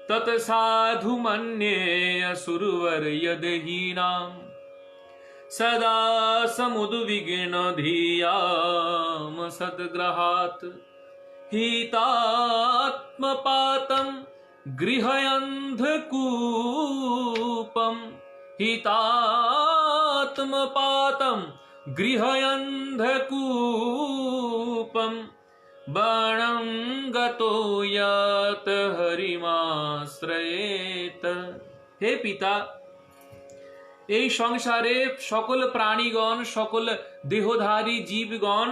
Speaker 1: তৎ সাধু মন্যে অসুরবর যদহীনাম সদা সমুদ্বিগ্ন ধিয়াম সদ্গ্রহাৎ হিতাত্মপাতম গৃহয়ন্ধকূপম হিতাত্মপাতম গৃহয়ন্ধকূপম বাণং গতো যত হরিমাশ্রয়েত। হে পিতা, এই সংসারে সকল প্রাণীগণ, সকল দেহধারী জীবগণ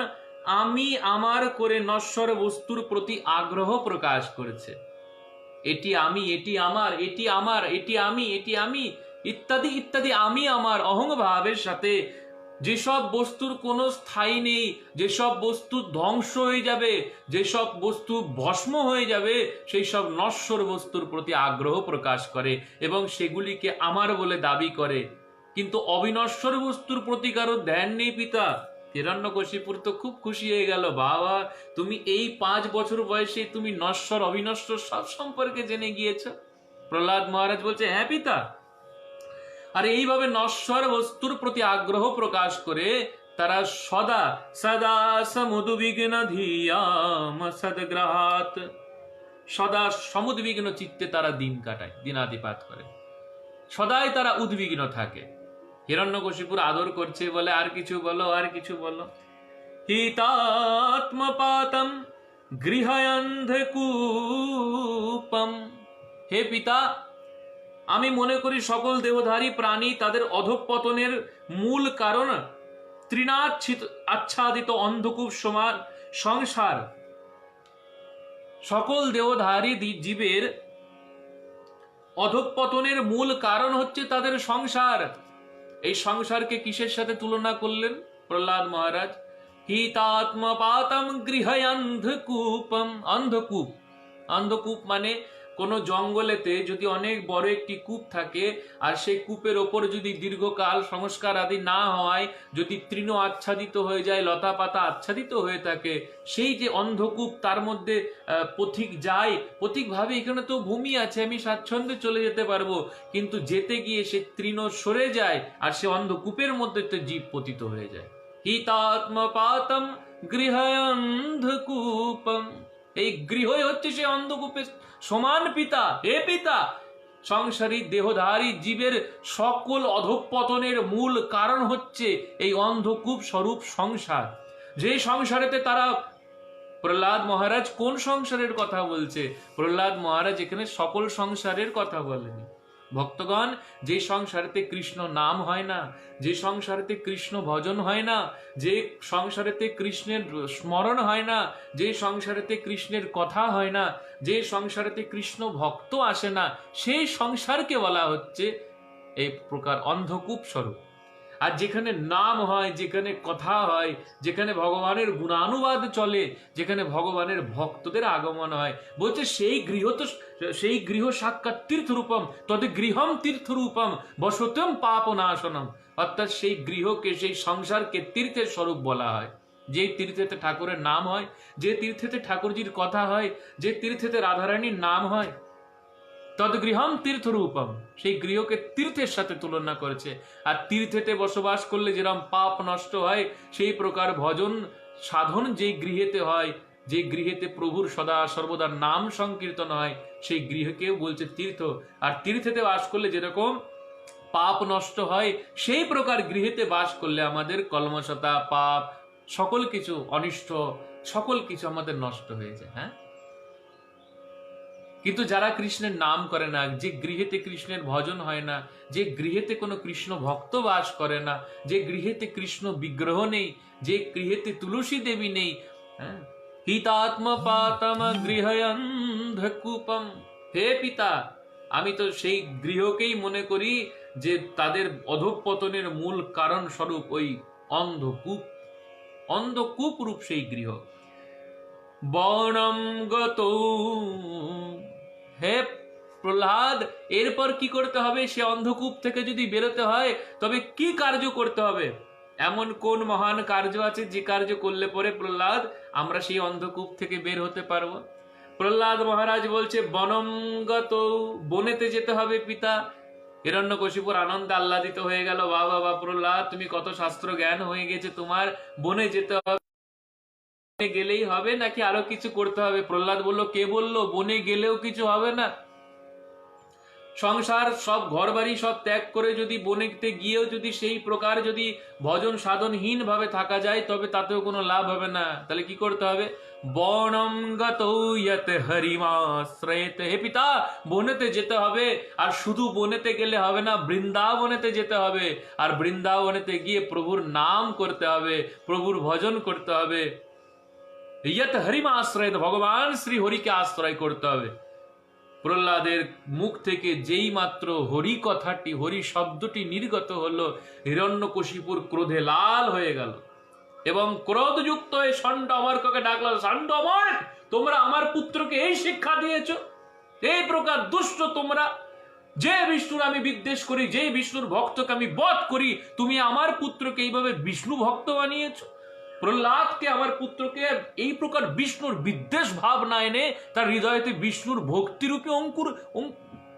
Speaker 1: আমি আমার করে নশ্বর বস্তুর প্রতি আগ্রহ প্রকাশ করেছে। এটি আমি, এটি আমার, এটি আমার, এটি আমি, এটি আমি ইত্যাদি ইত্যাদি আমি আমার অহংভাবের সাথে যেসব বস্তুর কোনো স্থায়ী নেই, যেসব বস্তু ধ্বংস হয়ে যাবে, যেসব বস্তু ভস্ম হয়ে যাবে, সেই সব নশ্বর বস্তুর প্রতি আগ্রহ প্রকাশ করে এবং সেগুলিকে আমার বলে দাবি করে, কিন্তু অবিনশ্বর বস্তুর প্রতি কারো ধ্যান নেই। পিতা, হিরণ্যকশিপুর তো খুব খুশি হয়ে গেল, বাবা, তুমি এই 5 বছর বয়সে তুমি নশ্বর অবিনশ্বর সব সম্পর্কে জেনে গিয়েছ। প্রহ্লাদ মহারাজ বলছে, হ্যাঁ পিতা। আর এইভাবে নশ্বর বস্তুর প্রতি আগ্রহ প্রকাশ করে তারা সদা সদা সমুদ্বিগ্ন ধিয়াম সদ্গ্রহাৎ, সদা সমুদ্বিগ্ন চিত্তে তারা দিন কাটায়, দিনাতিপাত করে, সদাই তারা উদ্বিগ্ন থাকে। হিরণ্যকশিপুর আদর করছে, বলে, আর কিছু বলো, আর কিছু বলো। হিতাত্মপাতম গৃহয়ন্ধকূপম। হে পিতা, আমি মনে করি সকল দেহধারী প্রাণী তাদের অধঃপতনের মূল কারণ তৃণাচ্ছাদিত অন্ধকূপ সমান সংসার। সকল দেহধারী জীবের অধঃপতনের মূল কারণ হচ্ছে তাদের সংসার। এই সংসারকে কিসের সাথে তুলনা করলেন প্রহ্লাদ মহারাজ? হিতাত্মপাতম গৃহয়ন্ধকূপম। অন্ধকূপ, অন্ধকূপ মানে কোন জঙ্গলেতে যদি অনেক বড় একটি কূপ থাকে আর সেই কূপের ওপর যদি দীর্ঘকাল সংস্কার আদি না হয়, যদি তৃণ আচ্ছাদিত হয়ে যায়, লতা পাতা আচ্ছাদিত হয়ে থাকে, সেই যে অন্ধকূপ, তার মধ্যে পথিক যায়, পথিক ভাবে এখানে তো ভূমি আছে, আমি স্বাচ্ছন্দ্যে চলে যেতে পারবো, কিন্তু যেতে গিয়ে সে তৃণ সরে যায় আর সে অন্ধকূপের মধ্যে তো জীব পতিত হয়ে যায়। হিতাত্মপাতম গৃহয়ন্ধকূপম। এই গৃহই হচ্ছে সে অন্ধকূপের সমান পিতা, হে পিতা, সংসারী দেহধারী জীবের সকল অধঃপতনের মূল কারণ হচ্ছে এই অন্ধকূপ স্বরূপ সংসার। যে সংসারেতে তারা, প্রহ্লাদ মহারাজ কোন সংসারের কথা বলছে? প্রহ্লাদ মহারাজ এখানে সকল সংসারের কথা বলেনি। ভক্তগণ, যে সংসারেতে কৃষ্ণ নাম হয় না, যে সংসারেতে কৃষ্ণ ভজন হয় না, যে সংসারেতে কৃষ্ণের স্মরণ হয় না, যে সংসারেতে কৃষ্ণের কথা হয় না, যে সংসারেতে কৃষ্ণ ভক্ত আসে না, সেই সংসারকে বলা হচ্ছে এই প্রকার অন্ধকূপ স্বরূপ। আর যেখানে নাম হয়, যেখানে কথা হয়, যেখানে ভগবানের গুণানুবাদ চলে, যেখানে ভগবানের ভক্তদের আগমন হয়, বলছে সেই গৃহ তো, সেই গৃহ সাক্ষাৎ তীর্থরূপম, তবে গৃহম তীর্থরূপম বসতম পাপ নাশনম। অর্থাৎ সেই গৃহকে, সেই সংসারকে তীর্থের স্বরূপ বলা হয়। যে তীর্থেতে ঠাকুরের নাম হয়, যে তীর্থেতে ঠাকুরজির কথা হয়, যে তীর্থেতে রাধারানীর নাম হয়, তদ্গৃহম তীর্থরূপম, সেই গৃহকে তীর্থের সাথে তুলনা করেছে। আর তীর্থেতে বসবাস করলে যেরকম পাপ নষ্ট হয়, সেই প্রকার ভজন সাধন যেই গৃহেতে হয়, যে গৃহেতে প্রভুর সদা সর্বদা নাম সংকীর্তন হয়, সেই গৃহকেও বলছে তীর্থ। আর তীর্থেতে বাস করলে যেরকম পাপ নষ্ট হয়, সেই প্রকার গৃহেতে বাস করলে আমাদের কলমশতা, পাপ, সকল কিছু অনিষ্ট, সকল কিছু আমাদের নষ্ট হয়ে যায়। হ্যাঁ, কিন্তু যারা কৃষ্ণের নাম করে না, যে গৃহেতে কৃষ্ণের ভজন হয় না, যে গৃহেতে কোনো কৃষ্ণ ভক্ত বাস করে না, যে গৃহেতে কৃষ্ণ বিগ্রহ নেই, যে গৃহেতে তুলসী দেবী নেই, হ্যাঁ, হিতাত্ম পাতম গৃহয়ন্ধকূপম, হে পিতা, আমি তো সেই গৃহকেই মনে করি যে তাদের অধঃপতনের মূল কারণ স্বরূপ ওই অন্ধকূপ, অন্ধকূপ রূপ সেই গৃহ। বনম গত, হে প্রহ্লাদ, এরপর কি করতে হবে? সে অন্ধকূপ থেকে যদি বেরোতে হয় তবে কি কার্য করতে হবে? এমন কোন মহান কার্য আছে যে কার্য করলে পরে প্রহ্লাদ আমরা সেই অন্ধকূপ থেকে বের হতে পারবো? প্রহ্লাদ মহারাজ বলছে বনমগত, বনেতে যেতে হবে পিতা। হিরণ্যকশিপুর আনন্দে আহ্লাদিত হয়ে গেল, বাবা বাবা প্রহ্লাদ, তুমি কত শাস্ত্র জ্ঞান হয়ে গেছে তোমার, বনে যেতে হবে, গেলেই হবে নাকি আরো কিছু করতে হবে? প্রহ্লাদ বলল, কে বললো বনে গেলেও কিছু হবে না? সংসার সব ঘর বাড়ি সব ত্যাগ করে যদি বনেতে গিয়েও যদি সেই প্রকার যদি ভজন সাধনহীন ভাবে থাকা যায়, তবে তাতেও কোনো লাভ হবে না। তাহলে কি করতে হবে? বনম গতো ইয়ত হরিমাশ্রয়েত, হে পিতা, বনেতে যেতে হবে। আর শুধু বনেতে গেলে হবে না, বৃন্দাবনেতে যেতে হবে। আর বৃন্দাবনেতে গিয়ে প্রভুর নাম করতে হবে, প্রভুর ভজন করতে হবে। ইয়ত হরিম আশ্রয়, ভগবান শ্রী হরিকে আশ্রয় করতে হবে। প্রহ্লাদের মুখ থেকে যেই মাত্র হরি কথাটি, হরি শব্দটি নির্গত হলো, হিরণ্যকশিপুর ক্রোধে লাল হয়ে গেল এবং ক্রোধযুক্ত হয়ে ষণ্ড অমর্ককে ডাকলো, ষণ্ড অমর্ক, তোমরা আমার পুত্রকে এই শিক্ষা দিয়েছ? এই প্রকার দুষ্ট তোমরা! যে বিষ্ণুর আমি বিদ্বেষ করি, যে বিষ্ণুর ভক্তকে আমি বধ করি, তুমি আমার পুত্রকে এইভাবে বিষ্ণু ভক্ত বানিয়েছ। প্রহ্লাদকে, আমার পুত্রকে এই প্রকার বিষ্ণুর বিদ্বেষ ভাব না এনে তার হৃদয়তে বিষ্ণুর ভক্তিরূপে অঙ্কুর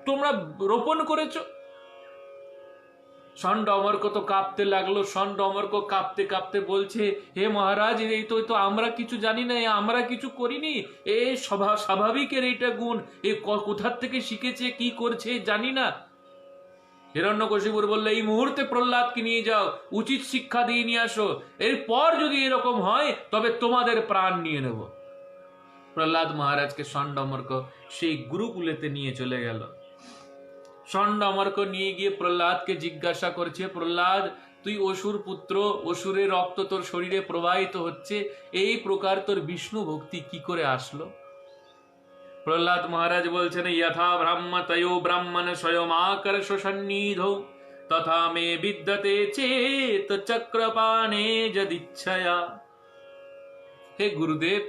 Speaker 1: তোমরা রোপণ করেছ। ষণ্ড অমর্ক তো কাঁপতে লাগলো। ষণ্ড অমর্ক কাঁপতে কাঁপতে বলছে, হে মহারাজ, এই তো আমরা কিছু জানি না, আমরা কিছু করিনি, এ স্বাভাবিকের এইটা গুণ, এ কোথার থেকে শিখেছে, কি করছে জানি না। হিরণ্যকশিপুর বললে, এই মুহূর্তে প্রহ্লাদকে নিয়ে যাও, উচিত শিক্ষা দিয়ে নিয়ে আসো, এরপর যদি এরকম হয় তবে তোমাদের প্রাণ নিয়ে নেব। প্রহ্লাদ মহারাজকে ষণ্ড অমর্ক সেই গুরুকুলেতে নিয়ে চলে গেল। ষণ্ড অমর্ক নিয়ে গিয়ে প্রহ্লাদকে জিজ্ঞাসা করছে, প্রহ্লাদ, তুই অসুর পুত্র, অসুরের রক্ত তোর শরীরে প্রবাহিত হচ্ছে, এই প্রকার তোর বিষ্ণু ভক্তি কি করে আসলো? প্রহ্লাদ মহারাজ বলছেন, যথা ব্রাহ্মতয়ো ব্রাহ্মণ স্বয়মাকর্ষ সন্নিধো তথা মে বিদ্যতে চেত চক্রপাণে যদিচ্ছয়া। হে গুরুদেব,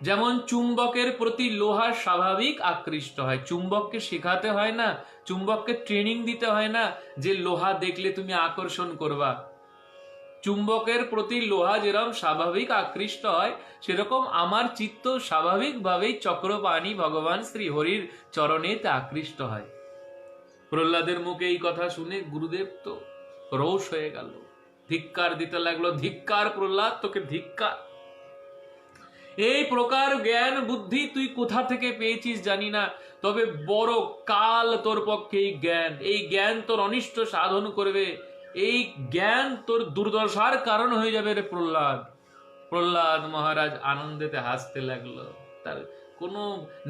Speaker 1: যেমন চুম্বকের প্রতি লোহা স্বাভাবিক আকৃষ্ট হয়, চুম্বককে শেখাতে হয় না, চুম্বককে ট্রেনিং দিতে হয় না যে লোহা দেখলে তুমি আকর্ষণ করবা। চুম্বকের প্রতি লোহা যেরকম স্বাভাবিক আকৃষ্ট হয়, সেরকম আমার চিত্ত স্বাভাবিকভাবেই চক্রপাণি ভগবান শ্রী হরির চরণেতে আকৃষ্ট হয়। প্রহ্লাদের মুখে এই কথা শুনে গুরুদেব তো রোষ হয়ে গেল, ধিক্কার দিতে লাগলো, ধিক্কার প্রহ্লাদ, তোকে ধিক্কার। এই প্রকার জ্ঞান বুদ্ধি তুই কোথা থেকে পেয়েছিস জানি না, তবে বড় কাল তোর পক্ষে এই জ্ঞান তোর অনিষ্ট সাধন করবে, এই জ্ঞান তোর দুর্দশার কারণ হয়ে যাবে রে প্রহ্লাদ। প্রহ্লাদ মহারাজ আনন্দেতে হাসতে লাগলো। তার কোনো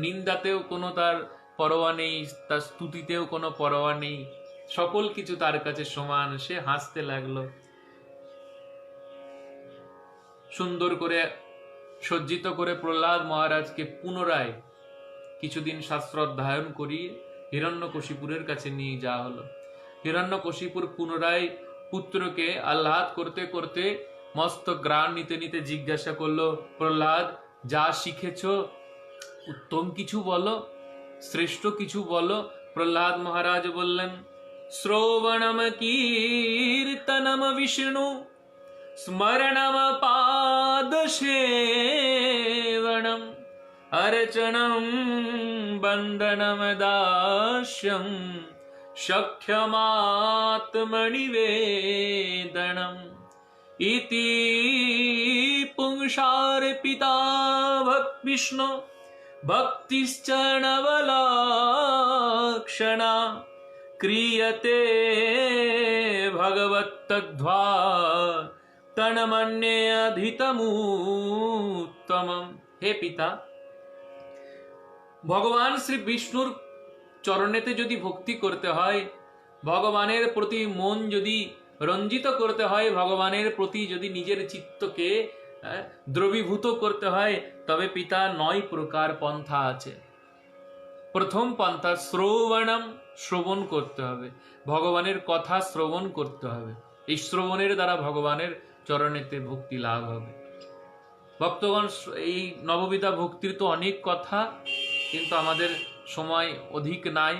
Speaker 1: নিন্দাতেও কোনো তার পরোয়া নেই, তার স্তুতিতেও কোনো পরোয়া নেই, সকল কিছু তার কাছে সমান। সে হাসতে লাগলো। সুন্দর করে সজ্জিত করে প্রহ্লাদ মহারাজকে পুনরায় কিছুদিন শাস্ত্র অধ্যয়ন করিয়ে হিরণ্যকশিপুরের কাছে নিয়ে যাওয়া হলো। হিরণ্যকশিপুর পুনরায় পুত্রকে আহ্লাদ করতে করতে মস্ত গ্রাণ নিতে নিতে জিজ্ঞাসা করলো, প্রহ্লাদ যা শিখেছ উত্তম কিছু বলো, শ্রেষ্ঠ কিছু বলো। প্রহ্লাদ মহারাজ বললেন, শ্রবণম কীর্তনম বিষ্ণু স্মরণম পাদ সেবনম अर्चनं बंदनं दास्यं शक्यमात्मनिवेदनम् इति पुंसार्पिता विष्णु भक्तिश्च नवलक्षणा क्रियते भगवत्तद्वा तन्मन्ये अधितमुत्तमम्। हे पिता, ভগবান শ্রী বিষ্ণুর চরণেতে যদি ভক্তি করতে হয়, ভগবানের প্রতি মন যদি রঞ্জিত করতে হয়, ভগবানের প্রতি যদি নিজের চিত্তকে দ্রবীভূত করতে হয়, তবে পিতা 9 প্রকার পন্থা আছে। প্রথম পন্থা শ্রবণম, শ্রবণ করতে হবে, ভগবানের কথা শ্রবণ করতে হবে। এই শ্রবণের দ্বারা ভগবানের চরণেতে ভক্তি লাভ হবে। ভক্তগণ, এই নববিধা ভক্তির তো অনেক কথা, কিন্তু আমাদের সময় অধিক নাই,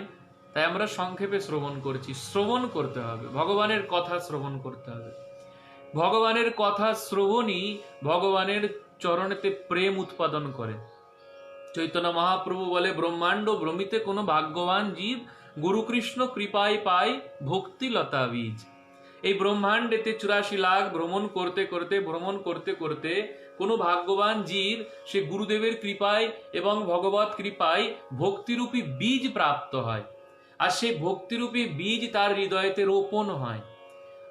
Speaker 1: তাই আমরা সংক্ষেপে শ্রবণ করছি। শ্রবণ করতে হবে, ভগবানের কথা শ্রবণ করতে হবে। ভগবানের কথা শ্রবণই ভগবানের চরণেতে প্রেম উৎপাদন করে। চৈতন্য মহাপ্রভু বলে, ব্রহ্মাণ্ড ভ্রমিতে কোনো ভাগ্যবান জীব গুরুকৃষ্ণ কৃপায় পায় ভক্তি লতা বীজ। এই ব্রহ্মাণ্ডেতে 84 লাখ ভ্রমণ করতে করতে কোনো ভাগ্যবান জীব সে গুরুদেবের কৃপায় এবং ভগবত কৃপায় ভক্তিরূপী বীজ প্রাপ্ত হয়। আর সেই ভক্তিরূপী বীজ তার হৃদয়েতে রোপণ হয়।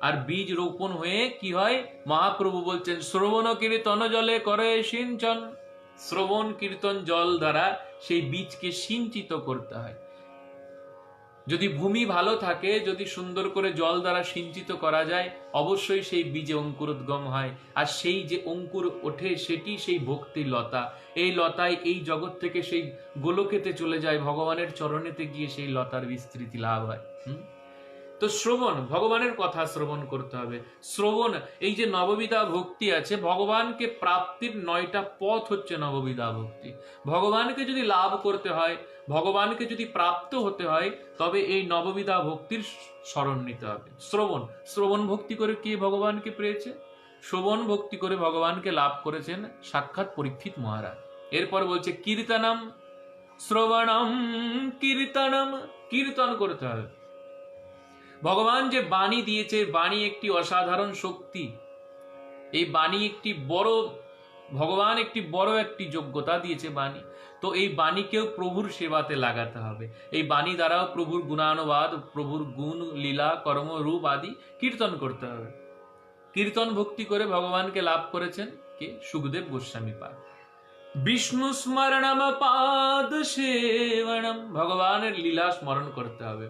Speaker 1: আর বীজ রোপণ হয়ে কি হয়? মহাপ্রভু বলছেন, শ্রবণ কীর্তন জলে করে সিঞ্চন। শ্রবণ কীর্তন জল দ্বারা সেই বীজকে সিঞ্চিত করতে হয়। যদি ভূমি ভালো থাকে, যদি সুন্দর করে জল দ্বারা সিঞ্চিত করা যায়, অবশ্যই সেই বীজে অঙ্কুরোদ্গম হয়। আর সেই যে অঙ্কুর ওঠে, সেটি সেই ভক্তি লতা। এই লতায় এই জগৎ থেকে সেই গোলকেতে চলে যায়, ভগবানের চরণেতে গিয়ে সেই লতার বিস্তৃতি লাভ হয়। তো শ্রবণ, ভগবানের কথা শ্রবণ করতে হবে। শ্রবণ, এই যে নববিধা ভক্তি আছে, ভগবানকে প্রাপ্তির 9টা পথ হচ্ছে নববিধা ভক্তি। ভগবানকে যদি লাভ করতে হয়, ভগবানকে যদি প্রাপ্ত হতে হয়, তবে এই নববিধা ভক্তির শরণ নিতে হবে। শ্রবণ ভক্তি করে কে ভগবানকে পেয়েছে? শ্রবণ ভক্তি করে ভগবানকে লাভ করেছেন সাক্ষাৎ পরীক্ষিত মহারাজ। এরপর বলছে কীর্তনম, শ্রবণম কীর্তনম, কীর্তন করতে হবে। ভগবান যে বাণী দিয়েছে, বাণী একটি অসাধারণ শক্তি। এই বাণী একটি বড়, ভগবান একটি বড় একটি যোগ্যতা দিয়েছে বাণী। তো এই বাণীকেও প্রভুর সেবাতে লাগাতে হবে। এই বাণী দ্বারাও প্রভুর গুণানুবাদ, প্রভুর গুণ লীলা কর্ম রূপ আদি কীর্তন করতে হবে। কীর্তন ভক্তি করে ভগবানকে লাভ করেছেন কে? সুখদেব গোস্বামী পাদ। বিষ্ণু স্মরণম পাদ সেবনম, ভগবানের লীলা স্মরণ করতে হবে।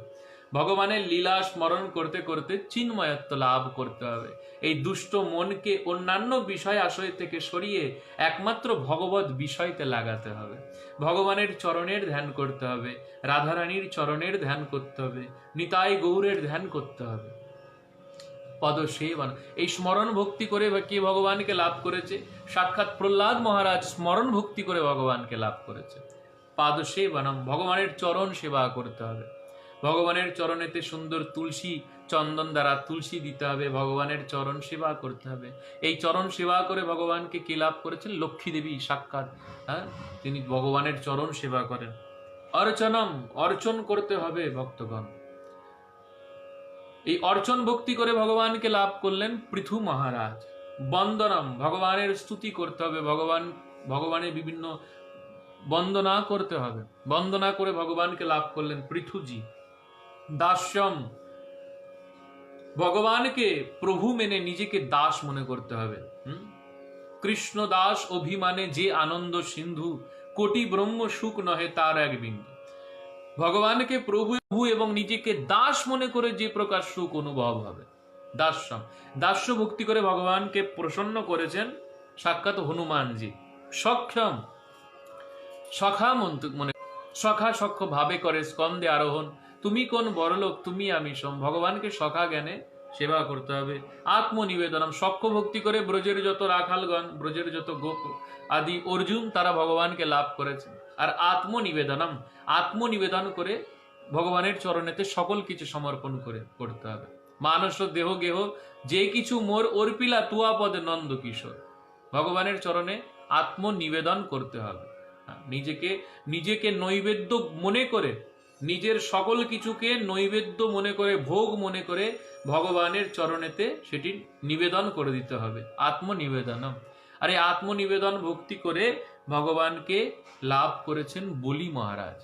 Speaker 1: ভগবানের লীলা স্মরণ করতে করতে চিন্ময়ত্ব লাভ করতে হবে। এই দুষ্ট মনকে অন্যান্য বিষয় আশয় থেকে সরিয়ে একমাত্র ভগবত বিষয়তে লাগাতে হবে। ভগবানের চরণের ধ্যান করতে হবে, রাধারানীর চরণের ধ্যান করতে হবে, নিতাই গৌরের ধ্যান করতে হবে। পদসেবন, এই স্মরণ ভক্তি করে কে ভগবানকে লাভ করেছে? সাক্ষাৎ প্রহ্লাদ মহারাজ স্মরণ ভক্তি করে ভগবানকে লাভ করেছে। পাদসেবনম, ভগবানের চরণ সেবা করতে হবে। ভগবানের চরণেতে সুন্দর তুলসী চন্দন দ্বারা তুলসী দিতে হবে, ভগবানের চরণ সেবা করতে হবে। এই চরণ সেবা করে ভগবানকে কে লাভ করেছেন? লক্ষ্মী দেবী সাক্ষাৎ, তিনি ভগবানের চরণ সেবা করেন। অর্চনম, অর্চন করতে হবে ভক্তগণ। এই অর্চন ভক্তি করে ভগবানকে লাভ করলেন পৃথু মহারাজ। বন্দনম, ভগবানের স্তুতি করতে হবে, ভগবান ভগবানের বিভিন্ন বন্দনা করতে হবে। বন্দনা করে ভগবানকে লাভ করলেন পৃথুজি। দাস্যম, ভগবানকে প্রভু মেনে নিজেকে দাস মনে করতে হবে। কৃষ্ণ দাস অভিমানে যে আনন্দ সিন্ধু, কোটি ব্রহ্ম সুখ নহে তার এক বিন্দু। ভগবানকে প্রভু এবং নিজেকে দাস মনে করে যে প্রকার সুখ অনুভব হবে, দাস্যম। দাস্য ভক্তি করে ভগবানকে প্রসন্ন করেছেন সাক্ষাৎ হনুমানজি। সক্ষম, সখা মনে, সখা সখ্য ভাবে করে স্কন্দে আরোহণ। তুমি কোন বড়লোক, তুমি আমি সোম। ভগবানকে সখা জ্ঞানে সেবা করতে হবে। আত্মনিবেদনম, সখ্য ভক্তি করে ব্রজের যত রাখালগণ, ব্রজের যত গোপ আদি অর্জুন, তারা ভগবানকে লাভ করেছে। আর আত্মনিবেদনম, আত্মনিবেদন করে ভগবানের চরণেতে সকল কিছু সমর্পণ করে করতে হবে। মানস দেহ গেহ যে কিছু মোর অর্পিলা তুয়া পদে নন্দ কিশোর। ভগবানের চরণে আত্মনিবেদন করতে হবে। নিজেকে নিজেকে নৈবেদ্য মনে করে, নিজের সকল কিছুকে নৈবেদ্য মনে করে, ভোগ মনে করে ভগবানের চরণেতে সেটি নিবেদন করে দিতে হবে। আত্মনিবেদনম। আর এই আত্মনিবেদন ভক্তি করে ভগবানকে লাভ করেছেন বলি মহারাজ।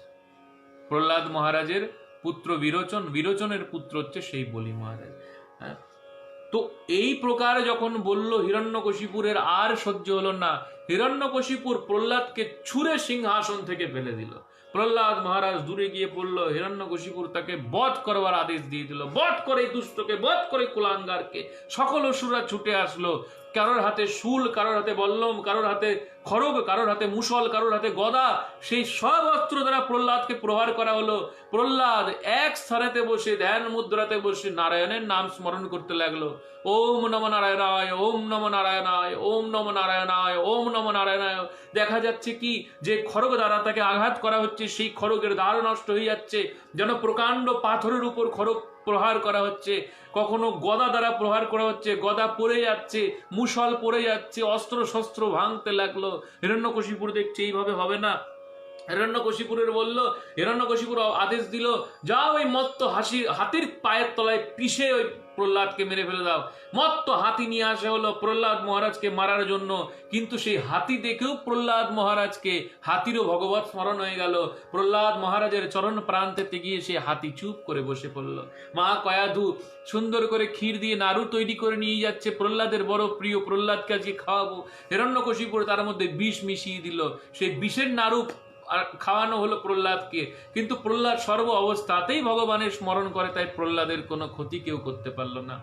Speaker 1: প্রহ্লাদ মহারাজের পুত্র বিরোচন, বিরোচনের পুত্র হচ্ছে সেই বলি মহারাজ। তো এই প্রকার যখন বলল হিরণ্যকশিপুরের আর সহ্য হলো না, হিরণ্যকশিপুর প্রহ্লাদকে ছুঁড়ে সিংহাসন থেকে ফেলে দিল। প্রহ্লাদ মহারাজ দূরে গিয়ে পড়ল, হিরণ্যকশিপুর তাকে বধ করবার আদেশ দিয়ে দিল। বধ করে দুষ্টকে, বধ করে কুলাঙ্গারকে। সকল অসুররা ছুটে আসলো, কারোর হাতে শূল, কারোর হাতে বল্লম, কারোর হাতে খড়গ, কারোর হাতে মুসল, কারোর হাতে গদা। সেই সব অস্ত্র দ্বারা প্রহ্লাদকে প্রহার করা হলো। প্রহ্লাদ এক স্থানেতে বসে, ধ্যান মুদ্রাতে বসে নারায়ণের নাম স্মরণ করতে লাগলো। ওম নম নারায়ণায়, ওম নম নারায়ণায়, ওম নম নারায়ণায়, ওম নম নারায়ণায়। দেখা যাচ্ছে কি যে খড়গ দ্বারা তাকে আঘাত করা হচ্ছে, সেই খড়গের দ্বার নষ্ট হয়ে যাচ্ছে, যেন প্রকাণ্ড পাথরের উপর খড়গ প্রহার করা হচ্ছে। কখনো গদা দ্বারা প্রহার করা হচ্ছে, গদা পড়ে যাচ্ছে, মুসল পড়ে যাচ্ছে, অস্ত্র শস্ত্র ভাঙতে লাগলো। হিরণ্যকশিপুর দেখছে এইভাবে হবে না। হিরণ্যকশিপুরের বলল, হিরণ্যকশিপুর আদেশ দিল, যাও ওই মত্ত হাতির পায়ের তলায় পিষে ওই প্রহ্লাদকে মেরে ফেলে দাও। মত্ত হাতি নিয়ে আসা হলো প্রহ্লাদ মহারাজকে মারার জন্য। কিন্তু সেই হাতি দেখেও প্রহ্লাদ মহারাজকে, হাতিরও ভগবত স্মরণ হয়ে গেল। প্রহ্লাদ মহারাজের চরণ প্রান্তেতে গিয়ে সে হাতি চুপ করে বসে পড়ল। মা কয়াধু সুন্দর করে ক্ষীর দিয়ে নাড়ু তৈরি করে নিয়ে যাচ্ছে, প্রহ্লাদের বড় প্রিয়, প্রহ্লাদকে আজকে খাওয়াবো। হিরণ্যকশিপুর তার মধ্যে বিষ মিশিয়ে দিল। সেই বিষের নাড়ু আর খাওয়ানো হলো প্রহ্লাদকে। কিন্তু প্রহ্লাদ সর্ব অবস্থাতেই ভগবানের স্মরণ করে, তাই প্রহ্লাদের কোনো ক্ষতি কেউ করতে পারলো না।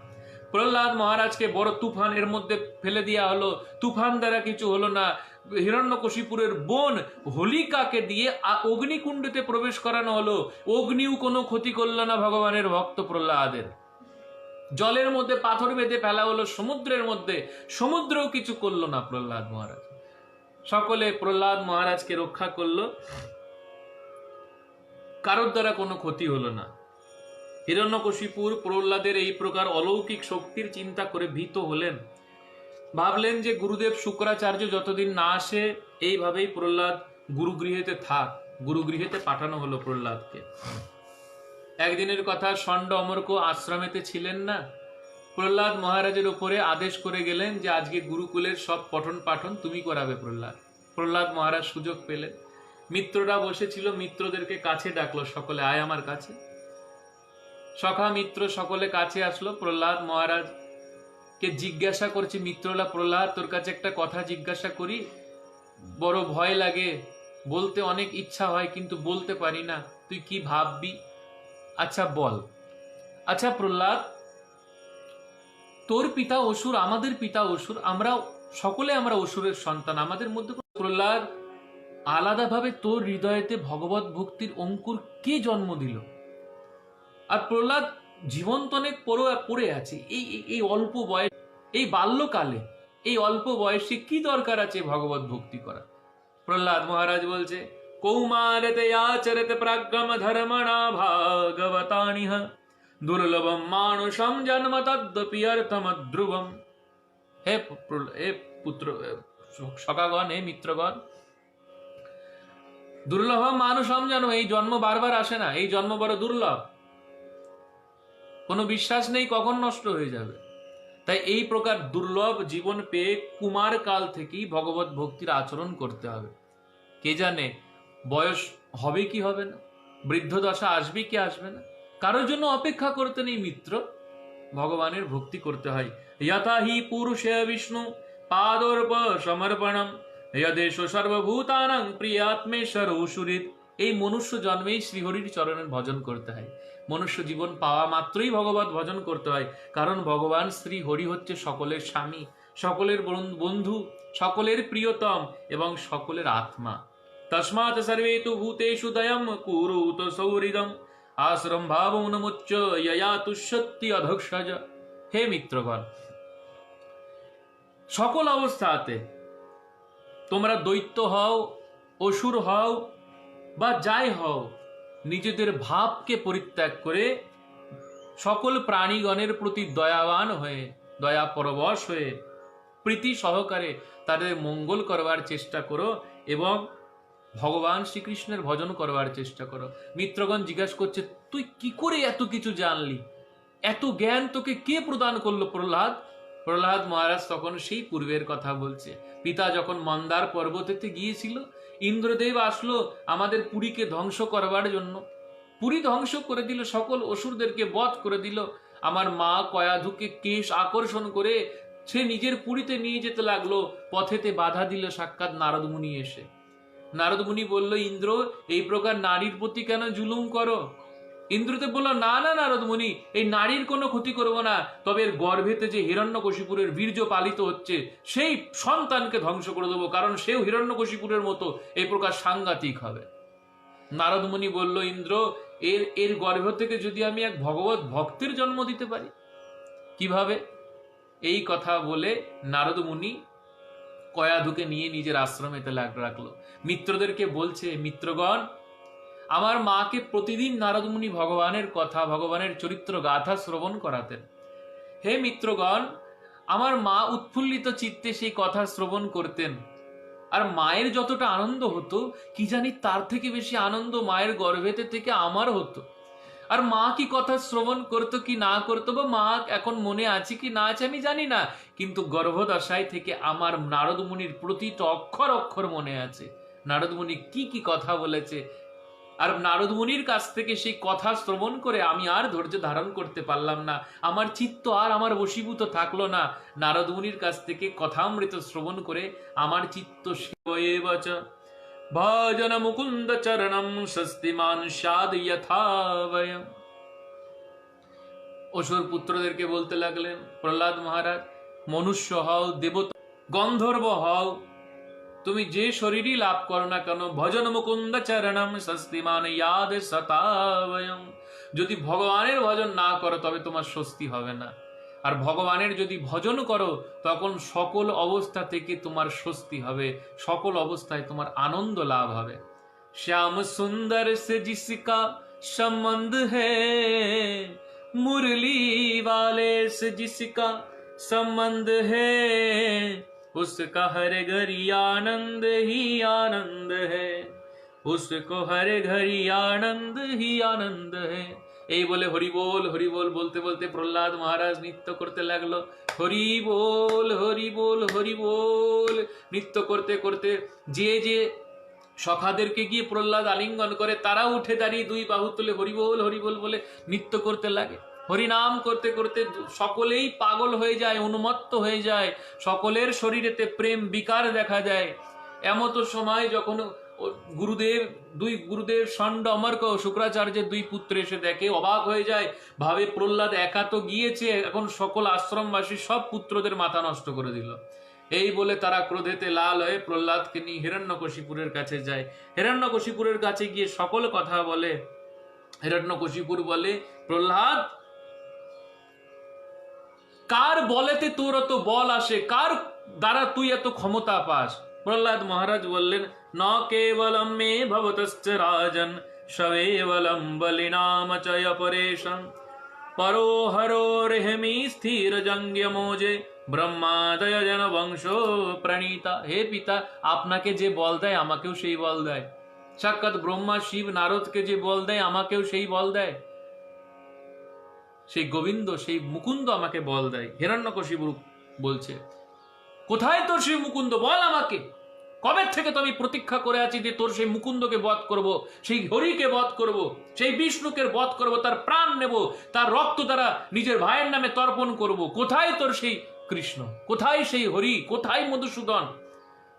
Speaker 1: প্রহ্লাদ মহারাজকে বড় তুফান এর মধ্যে ফেলে দেওয়া হলো, তুফান দ্বারা কিছু হলো না। হিরণ্যকশিপুরের বোন হোলিকাকে দিয়ে অগ্নিকুণ্ডতে প্রবেশ করানো হলো, অগ্নিও কোনো ক্ষতি করলো না ভগবানের ভক্ত প্রহ্লাদের। জলের মধ্যে পাথর বেঁধে ফেলা হলো সমুদ্রের মধ্যে, সমুদ্রও কিছু করলো না প্রহ্লাদ মহারাজ। সকলে প্রহ্লাদ মহারাজকে রক্ষা করলো, কারোর দ্বারা কোনো ক্ষতি হলো না। হিরণ্যকশিপুর প্রহ্লাদের এই প্রকার অলৌকিক শক্তির চিন্তা করে ভীত হলেন। ভাবলেন যে গুরুদেব শুক্রাচার্য যতদিন না আসে এইভাবেই প্রহ্লাদ গুরুগৃহেতে থাক। গুরুগৃহেতে পাঠানো হলো প্রহ্লাদকে। একদিনের কথা, ষণ্ড অমরক আশ্রমেতে ছিলেন না, প্রহ্লাদ মহারাজের উপরে আদেশ করে গেলেন যে আজকে গুরুকুলের সব পঠন পাঠন তুমি করাবে প্রহ্লাদ। প্রহ্লাদ মহারাজ সুযোগ পেলেন। মিত্ররা বসেছিল, মিত্রদেরকে কাছে ডাকলো, সকলে আয় আমার কাছে। সখা মিত্র সকলে কাছে আসলো। প্রহ্লাদ মহারাজ কে জিজ্ঞাসা করছে মিত্ররা, প্রহ্লাদ তোর কাছে একটা কথা জিজ্ঞাসা করি, বড় ভয় লাগে, বলতে অনেক ইচ্ছা হয় কিন্তু বলতে পারি না, তুই কি ভাববি? আচ্ছা বল। আচ্ছা প্রহ্লাদ, তোর পিতা অসুর, আমাদের পিতা অসুর, আমরা সকলে আমরা অসুরের সন্তান, আমাদের মধ্যে। প্রহ্লাদ, আলাদাভাবে তোর হৃদয়েতে ভগবত ভক্তির অঙ্কুর কে জন্ম দিল? আর প্রহ্লাদ জীবন্ত অনেক পড়ে আছে, এই অল্প বয়স, এই বাল্যকালে, এই অল্প বয়সে কি দরকার আছে ভগবত ভক্তি করা? প্রহ্লাদ মহারাজ বলছে, কৌমারেতে আচরতে প্রাজ্ঞম ধর্মণা ভাগবতানিহ দুর্লভম মানুষম জন্ম তদ্যপি অর্থমধ্রুবম। হে পুত্র, সখাগণ, হে মিত্রগণ, দুর্লভম মানুষম জন্ম, এই জন্ম বারবার আসে না, এই জন্ম বড় দুর্লভ। কোনো বিশ্বাস নেই কখন নষ্ট হয়ে যাবে। তাই এই প্রকার দুর্লভ জীবন পেয়ে কুমার কাল থেকেই ভগবত ভক্তির আচরণ করতে হবে। কে জানে বয়স হবে কি হবে না, বৃদ্ধ দশা আসবে কি আসবে না, কারোর জন্য অপেক্ষা করতে নেই মিত্র, ভগবানের ভক্তি করতে হয়। যথা হি পুরুষে বিষ্ণু পাদর্প সমর্পণম যদেশ সর্বভূতানাং প্রিয়াত্মেশ্বর সুরিত। এই মনুষ্য জন্মেই শ্রীহরির চরণের ভজন করতে হয়। মনুষ্য জীবন পাওয়া মাত্রই ভগবত ভজন করতে হয়, কারণ ভগবান শ্রী হরি হচ্ছে সকলের স্বামী, সকলের বন্ধু, সকলের প্রিয়তম এবং সকলের আত্মা। তস্মাৎ সর্বে তু ভূতেষু দয়ম কুরুত সৌহৃদম আশ্রম ভাব অনুমুচ্চ ইয়া তুষ্যতি অধক্ষজ। হে মিত্রগণ, সকল অবস্থাতে তোমরা দৈত্য হও, অসুর হও বা যাই হও, নিজেদের ভাবকে পরিত্যাগ করে সকল প্রাণীগণের প্রতি দয়াবান হয়ে, দয়া পরবশ হয়ে, প্রীতি সহকারে তাদের মঙ্গল করবার চেষ্টা করো এবং ভগবান শ্রীকৃষ্ণের ভজন করবার চেষ্টা করো। মিত্রগণ জিজ্ঞাসা করছে, তুই কি করে এত কিছু জানলি, এত জ্ঞান তোকে কে প্রদান করলো প্রহ্লাদ? প্রহ্লাদ মহারাজ তখন সেই পূর্বের কথা বলছে। পিতা যখন মন্দার পর্বতেতে গিয়েছিল, ইন্দ্রদেব আসলো আমাদের পুরীকে ধ্বংস করবার জন্য, পুরী ধ্বংস করে দিল, সকল অসুরদেরকে বধ করে দিল। আমার মা কয়াধুকে কেশ আকর্ষণ করে সে নিজের পুরীতে নিয়ে যেতে লাগলো, পথেতে বাধা দিল সাক্ষাৎ নারদ মুনি এসে। নারদ মুনি বলল, ইন্দ্র এই প্রকার নারীর প্রতি কেন জুলুম করো? ইন্দ্রদেব বলল, না না নারদ মুনি, এই নারীর কোনো ক্ষতি করব না, তবে এর গর্ভেতে যে হিরণ্যকশিপুরের বীর্য পালিত হচ্ছে সেই সন্তানকে ধ্বংস করে দেবো, কারণ সেও হিরণ্যকশিপুরের মতো এই প্রকার সাংঘাতিক হবে। নারদ মুনি বলল, ইন্দ্র এর গর্ভ থেকে যদি আমি এক ভগবত ভক্তের জন্ম দিতে পারি, কিভাবে? এই কথা বলে নারদ মুনি কয়াধুকে নিয়ে নিজের আশ্রমেতে রাখলো। মিত্রদেরকে বলছে, মিত্রগণ, আমার মাকে প্রতিদিন নারদ মুনি ভগবানের কথা, ভগবানের চরিত্র গাথা শ্রবণ করাতেন। হে মিত্রগণ, আমার মা উৎফুল্লিত চিত্তে সেই কথা শ্রবণ করতেন, আর মায়ের যতটা আনন্দ হতো, কি জানি তার থেকে বেশি আনন্দ মায়ের গর্ভেতে থেকে আমার হতো। আর মা কি কথা শ্রবণ করতো কি না করতো, বা মা এখন মনে আছে কি না আছে আমি জানি না, কিন্তু গর্ভদশায় থেকে আমার নারদ মুনির প্রতিটা অক্ষর অক্ষর মনে আছে। নারদ মুনি কি কি কথা বলেছে, আর নারদ মুনির কাছ থেকে সেই কথা শ্রবণ করে আমি আর ধৈর্য ধারণ করতে পারলাম না, আমার চিত্ত আর আমার বশীভূত থাকলো না। নারদ মুনির কাছ থেকে কথামৃত শ্রবণ করে আমার চিত্ত শিবয়েবচ ভজন মুকুন্দ চরণম স্বস্তিমান স্যাদ যথা বয়ম। অসুর পুত্রদেরকে বলতে লাগলেন, প্রহ্লাদ মহারাজ, মনুষ্য হও, দেবতা, গন্ধর্ব হও, তুমি যে শরীরই লাভ করো না কেন, ভজন মুকুন্দ চরণম স্বস্তিমান ইয়াদ সতাবয়ম, যদি ভগবানের ভজন না করো তবে তোমার স্বস্তি হবে না। আর ভগবানের যদি ভজন করো তখন সকল অবস্থা থেকে তোমার স্বস্তি হবে, সকল অবস্থায় তোমার আনন্দ লাভ হবে। শ্যাম সুন্দর সে জিসকা সম্বন্ধ হ্যায়, মুরলি वाले से जिसका संबंध है, उसका हर घड़ी आनंद ही आनंद है, उसको हर घड़ी आनंद ही आनंद है। এই বলে হরি বল বলতে বলতে প্রহ্লাদ মহারাজ নৃত্য করতে লাগলো। হরি বল হরি বল হরি বল নৃত্য করতে করতে যে যে সখাদেরকে গিয়ে প্রহ্লাদ আলিঙ্গন করে, তারাও উঠে দাঁড়িয়ে দুই বাহু তুলে হরি বল বলে নৃত্য করতে লাগে। হরিনাম করতে করতে সকলেই পাগল হয়ে যায়, উন্মত্ত হয়ে যায়, সকলের শরীরেতে প্রেম বিকার দেখা যায়। এমত সময় যখন দুই গুরুদেব ষণ্ড অমর্ক শুক্রাচার্যের দুই পুত্র এসে দেখে, অবাক হয়ে যায়, ভাবে প্রহ্লাদ একা তো গিয়েছে, এখন সকল আশ্রমবাসী সব পুত্রদের মাথা নষ্ট করে দিল। এই বলে তারা ক্রোধেতে লাল হয়ে প্রহ্লাদকে নিয়ে হিরণ্যকশিপুরের কাছে যায়। হিরণ্যকশিপুরের কাছে গিয়ে সকল কথা বলে। হিরণ্যকশিপুর বলে, প্রহ্লাদ, কার বলেতে তোর এত বল আসে, কার দ্বারা তুই এত ক্ষমতা পাস? প্রহ্লাদ মহারাজ বললেন, ন কেবলম মে ভবতশ্চ রাজন সবেবলম বলিনাম চয় পরেশম পরো হরো রেহমি স্থির জঙ্গ্য মোজে ব্রহ্মাদয় জন বংশ প্রণীতা। হে পিতা, আপনাকে যে বল দেয় আমাকেও সেই বল দেয়, সাক্ষাৎ ব্রহ্মা শিব নারদকে যে বল দেয় আমাকেও সেই বল দেয়। সেই গোবিন্দ, সেই মুকুন্দ আমাকে বল দেয়। হিরণ্যকশিপু বলছে, কোথায় তোর সেই মুকুন্দ, বল আমাকে। কবে থেকে তো আমি প্রতীক্ষা করে আছি যে তোর সেই মুকুন্দকে বধ করব, সেই হরিকে বধ করব, সেই বিষ্ণুকে বধ করব, তার প্রাণ নেব, তার রক্ত দ্বারা নিজের ভাইয়ের নামে তর্পণ করব। কোথায় তোর সেই কৃষ্ণ, কোথায় সেই হরি, কোথায় মধুসূদন?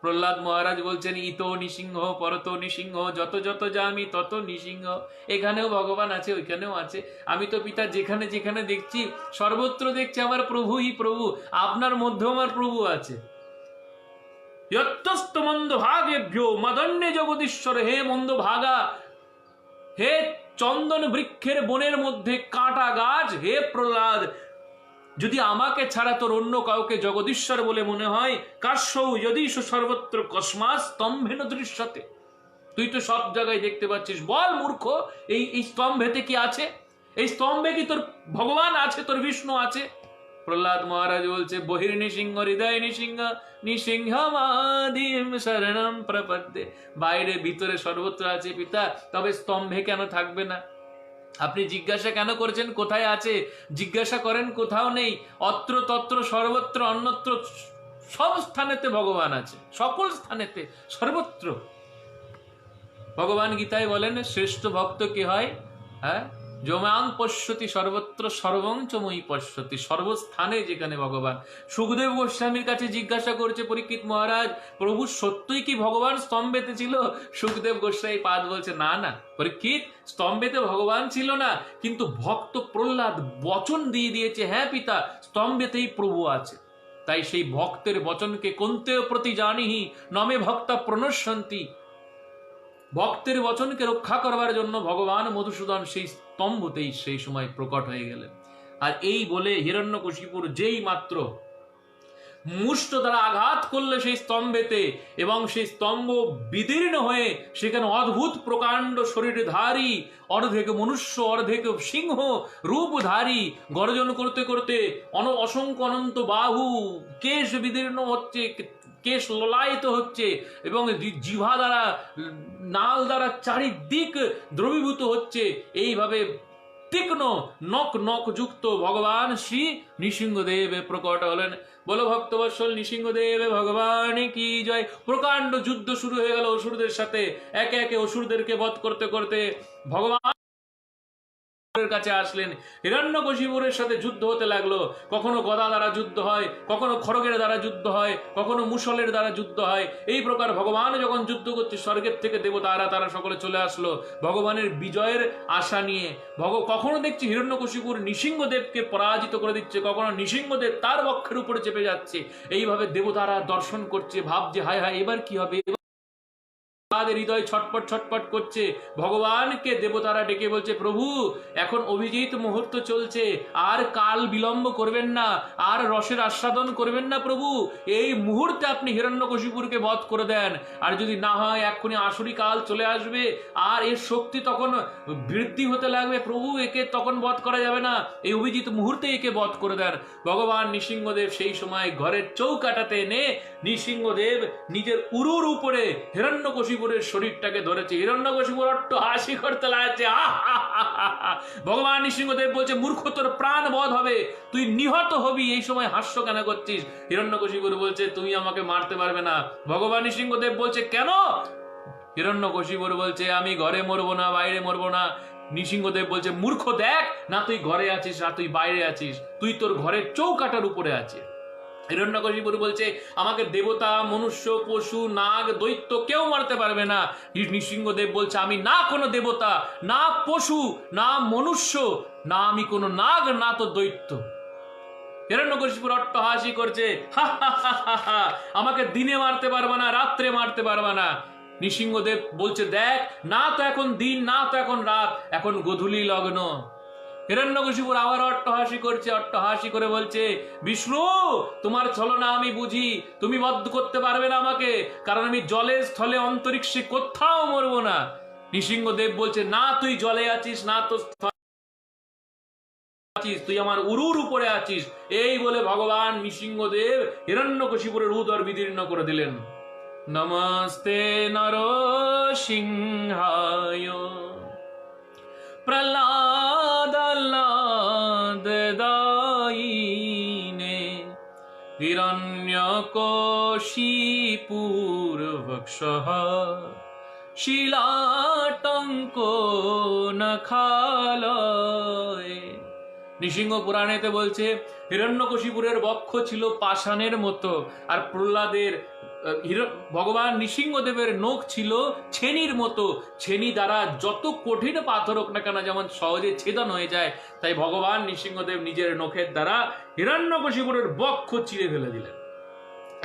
Speaker 1: প্রহ্লাদ মহারাজ বলছেন, ইতো নিসিংহ পরত নিসিংহ, যত যত যামি তত নিসিংহ। এখানেও ভগবান আছে, ওইখানেও আছে। আমি তো পিতা যেখানে যেখানে দেখছি, সর্বত্র দেখছি আমার প্রভুই প্রভু। আপনার মধ্যেও আমার প্রভু আছে। যত্তস্ত মন্দ ভাগেভ্যো মদন্যে জগদীশ্বর। হে মন্দ ভাগা, হে চন্দন বৃক্ষের বনের মধ্যে কাঁটা গাছ, হে প্রহ্লাদ, যদি আমাকে ছাড়া তোর অন্য কাউকে জগদীশ্বর বলে মনে হয়, কাশ্যৌ যদিশ সর্বত্র কস্মাৎ স্তম্ভেন দৃশ্যতে। তুই তো সব জায়গায় দেখতে পাচ্ছিস, বল মূর্খ, এই স্তম্ভেতে কি আছে? এই স্তম্ভে কি তোর ভগবান আছে, তোর বিষ্ণু আছে? প্রহ্লাদ মহারাজ বলছে, বহির নিসিংহ হৃদয় নিসিংহ, নিসিংহমাদিম শরণম প্রপদ্যে। বাইরে ভিতরে সর্বত্র আছে পিতা, তবে স্তম্ভে কেন থাকবে না? আপনি জিজ্ঞাসা কেন করছেন কোথায় আছে? জিজ্ঞাসা করেন, কোথাও নেই। অত্র তত্র সর্বত্র অন্যত্র সব স্থানেতে ভগবান আছে, সকল স্থানেতে, সর্বত্র। ভগবান গীতায় বলেন, শ্রেষ্ঠ ভক্ত কি হয়? হ্যাঁ, যমাং পশ্যতি সর্বত্র সর্বং চ মই পশ্যতি। সর্বস্থানে যেখানে ভগবান। সুখদেব গোস্বামীর কাছে জিজ্ঞাসা করছে পরীক্ষিত মহারাজ, প্রভু সত্যই কি ভগবান স্তম্ভেতে ছিল? সুখদেব গোস্বামী পাদ বলছে, না না পরীক্ষিত, স্তম্ভেতে ভগবান ছিল না, কিন্তু ভক্ত প্রহ্লাদ বচন দিয়ে দিয়েছে, হ্যাঁ পিতা, স্তম্ভেতেই প্রভু আছে। তাই সেই ভক্তের বচনকে কন্তেয় প্রতি জানিহি নমে ভক্তা প্রণশ্যন্তি। ভক্তের বচনকে রক্ষা করবার জন্য ভগবান মধুসূদন সেই স্তম্ভতেই সেই সময় প্রকট হয়ে গেলেন। আর এই বলে হিরণ্যকশিপুর যেই মাত্র মুষ্ট দ্বারা আঘাত করলে সেই স্তম্ভেতে, এবং সেই স্তম্ভ বিদীর্ণ হয়ে সেখানে অদ্ভুত প্রকাণ্ড শরীরধারী, অর্ধেক মনুষ্য অর্ধেক সিংহ রূপধারী, গর্জন করতে করতে অসংখ্য অনন্ত বাহু, কেশ বিদীর্ণ হচ্ছে, কেশ ললায়িত হচ্ছে, এবং জিহ্বা দ্বারা, নাল দ্বারা চারিদিক দ্রবীভূত হচ্ছে, এইভাবে তীক্ষ্ণ নখ নখ যুক্ত ভগবান শ্রী নৃসিংহদেব প্রকট হলেন। বলো ভক্তবৎসল নৃসিংহদেব ভগবান কি জয়। প্রকাণ্ড যুদ্ধ শুরু হয়ে গেল অসুরদের সাথে। একে একে অসুরদেরকে বধ করতে করতে ভগবান কাছে আসলেন। হিরণ্যকশিপুরের সাথে যুদ্ধ হতে লাগলো। কখনো গদা দ্বারা যুদ্ধ হয়, কখনো খড়গের দ্বারা যুদ্ধ হয়, কখনো মুসলের দ্বারা যুদ্ধ হয়। এই প্রকার ভগবান যখন যুদ্ধ করছে, স্বর্গের থেকে দেবতারা তারা সকলে চলে আসলো ভগবানের বিজয়ের আশা নিয়ে। কখনো দেখছি হিরণ্যকশিপুর নৃসিংহদেবকে পরাজিত করে দিচ্ছে, কখনো নৃসিংহদেব তার বক্ষের উপরে চেপে যাচ্ছে। এইভাবে দেবতারা দর্শন করছে, ভাবছে হায় হায় এবার কি হবে। তাদের হৃদয় ছটপট ছটপট করছে। ভগবানকে দেবতারা ডেকে বলছে, প্রভু এখন অভিজিৎ মুহূর্ত চলছে, আর কাল বিলম্ব করবেন না, আর রসের আস্বাদন করবেন না প্রভু, এই মুহূর্তে আপনি হিরণ্যকশিপুরকে বধ করে দেন। আর যদি না হয় এক্ষুনি আসুরি কাল চলে আসবে, আর এর শক্তি তখন বৃদ্ধি হতে লাগবে, প্রভু একে তখন বধ করা যাবে না, এই অভিজিৎ মুহূর্তে একে বধ করে দেন। ভগবান নৃসিংহদেব সেই সময় ঘরের চৌকাটাতে এনে নৃসিংহদেব নিজের উরুর উপরে হিরণ্যকশিপুরের শরীরটাকে ধরেছে। হিরণ্যকশিপুর অট্ট হাসি করতে লাগছে। ভগবান নৃসিংহদেব বলছে, মূর্খ, তোর প্রাণ বধ হবে, তুই নিহত হবি, এই সময় হাস্য কেন করছিস? হিরণ্যকশিপুর বলছে, তুমি আমাকে মারতে পারবে না। ভগবান নৃসিংহদেব বলছে, কেন? হিরণ্যকশিপুর বলছে, আমি ঘরে মরবো না, বাইরে মরবো না। নৃসিংহদেব বলছে, মূর্খ, দেখ না তুই ঘরে আছিস না তুই বাইরে আছিস, তুই তোর ঘরের চৌকাটার উপরে আছিস। হিরণ্যকশিপুর বলছে, আমাকে দেবতা, মনুষ্য, পশু, নাগ, দৈত্য কেউ মারতে পারবে না। নৃসিংহদেব বলছে, আমি না কোনো দেবতা, না পশু, না মনুষ্য, না আমি কোনো নাগ, না তো দৈত্য। হিরণ্যকশিপুর অট্টহাসি করছে, আমাকে দিনে মারতে পারবে না, রাত্রে মারতে পারবে না। নৃসিংহদেব বলছে, দেখ না তো এখন দিন, না তো এখন রাত, এখন গোধূলি লগ্ন। হিরণ্যকশিপুর আবার অট্টহাসি করছে, অট্টহাসি করে বলছে, বিষ্ণু তোমার ছলনা আমি বুঝি, তুমি বদ্ধ করতে পারবে না আমাকে, কারণ আমি জলে স্থলে অন্তরিক্ষে কোথাও মরবো না। নৃসিংহদেব বলছে, না তুই জলে আছিস, না তো আছিস, তুই আমার উরুর উপরে আছিস। এই বলে ভগবান নৃসিংহদেব হিরণ্যকশিপুরের উদর বিদীর্ণ করে দিলেন। নমস্তে নরসিংহায় প্রহ্লাদ दायिने हिरण्यकोशिपूर्वक्षः শিলাটঙ্কো নখালয়ে। নৃসিংহ পুরাণেতে বলছে হিরণ্যকশিপুরের বক্ষ ছিল পাষাণের মতো, আর প্রহ্লাদের ভগবান নৃসিংহদেবের নখ ছিল ছেনির মতো। ছেনি দ্বারা যত কঠিন পাথর হোক না কেন যেমন সহজে ছেদন হয়ে যায়, তাই ভগবান নৃসিংহদেব নিজের নখের দ্বারা হিরণ্যকশিপুরের বক্ষ চিরে ফেলে দিলেন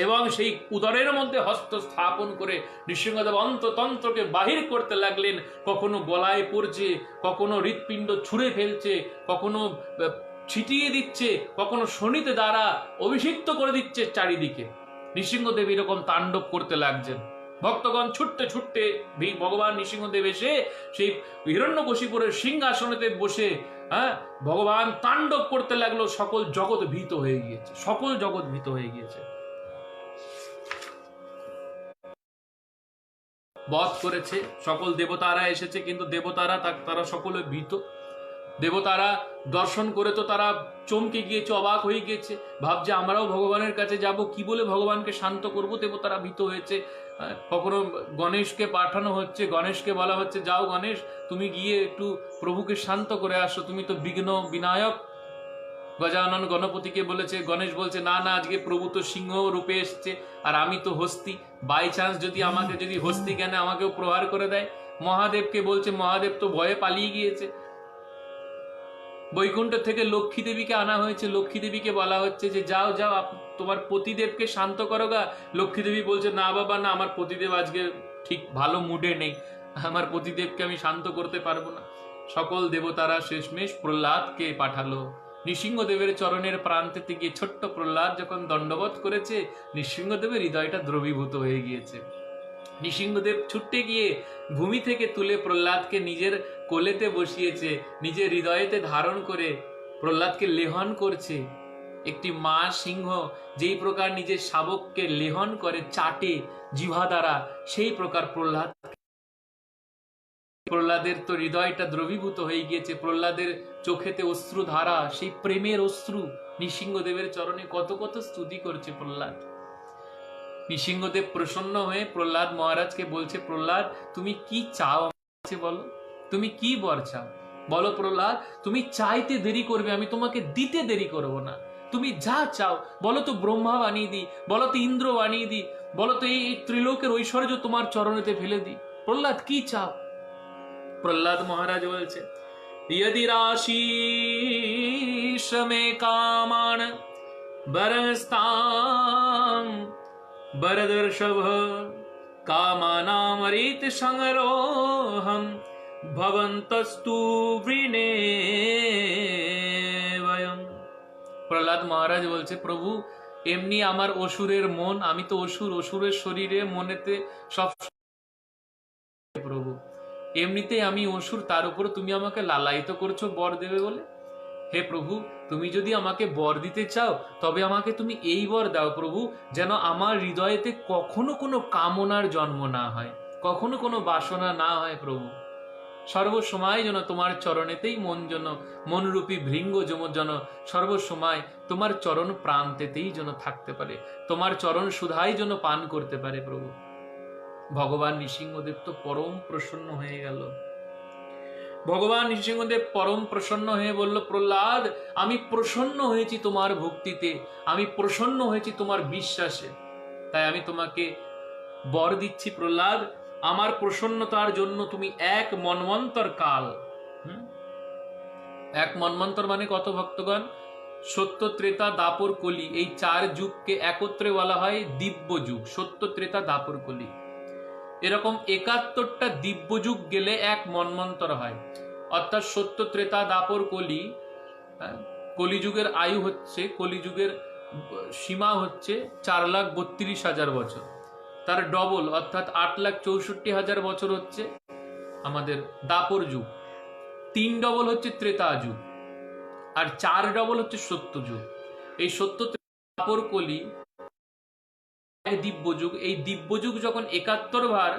Speaker 1: এবং সেই উদরের মধ্যে হস্ত স্থাপন করে নৃসিংহদেব অন্ততন্ত্রকে বাহির করতে লাগলেন। কখনো গলায় পড়ছে, কখনো হৃৎপিণ্ড ছুঁড়ে ফেলছে, কখনো ছিটিয়ে দিচ্ছে, কখনো শনিতে দ্বারা অভিষিক্ত করে দিচ্ছে চারিদিকে। নৃসিংহদেব এরকম তাণ্ডব করতে লাগছেন। ভক্তগণ ছুটতে ছুটতে ভগবান নৃসিংহদেব এসে সেই হিরণ্যকশিপুরের সিংহাসনেতে বসে ভগবান তাণ্ডব করতে লাগলো। সকল জগৎ ভীত হয়ে গিয়েছে, সকল জগৎ ভীত হয়ে গিয়েছে। বধ করেছে, সকল দেবতারা এসেছে, কিন্তু দেবতারা তারা সকলে ভীত। দেবতারা দর্শন করে তো তারা চমকে গিয়েছে, অবাক হয়ে গিয়েছে, ভাবছে আমরাও ভগবানের কাছে যাব, কি বলে ভগবানকে শান্ত করব। দেবতারা ভীত হয়েছে। কখনো গণেশকে পাঠানো হচ্ছে, গণেশকে বলা হচ্ছে যাও গণেশ, তুমি গিয়ে একটু প্রভুকে শান্ত করে আসো, তুমি তো বিঘ্ন বিনায়ক। গজানন গণপতিকে বলেছে, গণেশ বলছে না না, আজকে প্রভু তো সিংহ রূপে এসছে আর আমি তো হস্তি, বাই চান্স যদি হস্তি জ্ঞানে আমাকেও প্রহার করে দেয়। মহাদেবকে বলছে, মহাদেব তো ভয়ে পালিয়ে গিয়েছে। বৈকুণ্ঠ থেকে লক্ষ্মী দেবীকে আনা হয়েছে, লক্ষ্মী দেবীকে বলা হচ্ছে যে যাও যাও তোমার পতিদেবকে শান্ত করো গা। লক্ষ্মী দেবী বলছে না বাবা না, আমার পতিদেব আজকে ঠিক ভালো মুডে নেই, আমার পতিদেবকে আমি শান্ত করতে পারবো না। সকল দেবতারা শেষমেশ প্রহ্লাদকে পাঠালো। নৃসিংহদেবের চরণের প্রান্তেতে গিয়ে ছোট্ট প্রহ্লাদ যখন দণ্ডবোধ করেছে, নৃসিংহদেবের হৃদয়টা দ্রবীভূত হয়ে গিয়েছে। নৃসিংহদেব ছুটে গিয়ে ভূমি থেকে তুলে প্রহ্লাদকে নিজের কোলেতে বসিয়েছে, নিজের হৃদয়েতে ধারণ করে প্রহ্লাদকে লেহন করছে। একটি মা সিংহ যেই প্রকার নিজের শাবককে লেহন করে, চাটে জিহ্বা দ্বারা, সেই প্রকার প্রহ্লাদের তো হৃদয়টা দ্রবীভূত হয়ে গিয়েছে। প্রহ্লাদের চোখেতে অশ্রু ধারা, সেই প্রেমের অশ্রু। নৃসিংহদেবের চরণে কত কত স্তুতি করছে প্রহ্লাদ। নৃসিংহদেব প্রসন্ন হয়ে প্রহ্লাদ মহারাজকে বলছে, প্রহ্লাদ তুমি কি চাও বলো, তুমি কি বর চাও বলো প্রহ্লাদ, তুমি চাইতে দেরি করবে, আমি তোমাকে দিতে দেরি করব না। তুমি যা চাও বলো তো, ব্রহ্মা বানিয়ে দিই, বলো তো ইন্দ্র বানিয়ে দিই, বলো তো এই ত্রিলোকের ঐশ্বর্য তোমার চরণেতে ফেলে দিই। প্রহ্লাদ কি চাও? প্রহ্লাদ মহারাজ বলছে, यदि राशीष में कामान बरस्ताम बरदर्शभ कामानामृत संरोहम भवन्तस्तु वृणे वयम। প্রহ্লাদ মহারাজ বলছে, প্রভু এমনি আমার অসুরের মন, আমি তো অসুরের শরীরে মনেতে সব, প্রভু এমনিতে আমি অসুর, তার উপর তুমি আমাকে লালায়িত করছো বর দেবে বলে। হে প্রভু, তুমি যদি আমাকে বর দিতে চাও তবে আমাকে তুমি এই বর দাও প্রভু, যেন আমার হৃদয়েতে কখনো কোনো কামনার জন্ম না হয়, কখনো কোনো বাসনা না হয় প্রভু। সর্বসময় যেন তোমার চরণেতেই মনরূপী ভৃঙ্গ যেন সর্বসময় তোমার চরণ প্রান্তেতেই যেন থাকতে পারে, তোমার চরণ সুধাই যেন পান করতে পারে প্রভু। ভগবান নৃসিংহদেব তো পরম প্রসন্ন হয়ে গেল। ভগবান নৃসিংহদেব পরম প্রসন্ন হয়ে বলল, প্রহ্লাদ আমি প্রসন্ন হয়েছি তোমার ভক্তিতে, আমি প্রসন্ন হয়েছি তোমার বিশ্বাসে, তাই আমি তোমাকে বর দিচ্ছি প্রহ্লাদ। আমার প্রসন্নতার জন্য তুমি এক মন্বন্তর কাল, এক মন্বন্তর মানে কত ভক্তগণ? সত্য ত্রেতা দাপর কলি, এই চার যুগকে একত্রে বলা হয় দিব্য যুগ। সত্য ত্রেতা দাপর কলি, এরকম ৭১টা দিব্য যুগ গেলে এক মন্বন্তর হয়। অর্থাৎ সত্য ত্রেতা দাপর কলি, কলিযুগের আয়ু হচ্ছে, কলিযুগের সীমা হচ্ছে ৪,৩২,০০০ বছর। তার ডবল অর্থাৎ ৮,৬৪,০০০ বছর হচ্ছে আমাদের দাপর যুগ, ৩ ডবল হচ্ছে ত্রেতা যুগ, আর ৪ ডবল হচ্ছে সত্য যুগ। এই সত্য দাপর কলি দিব্য যুগ, এই দিব্য যুগ যখন ৭১ বার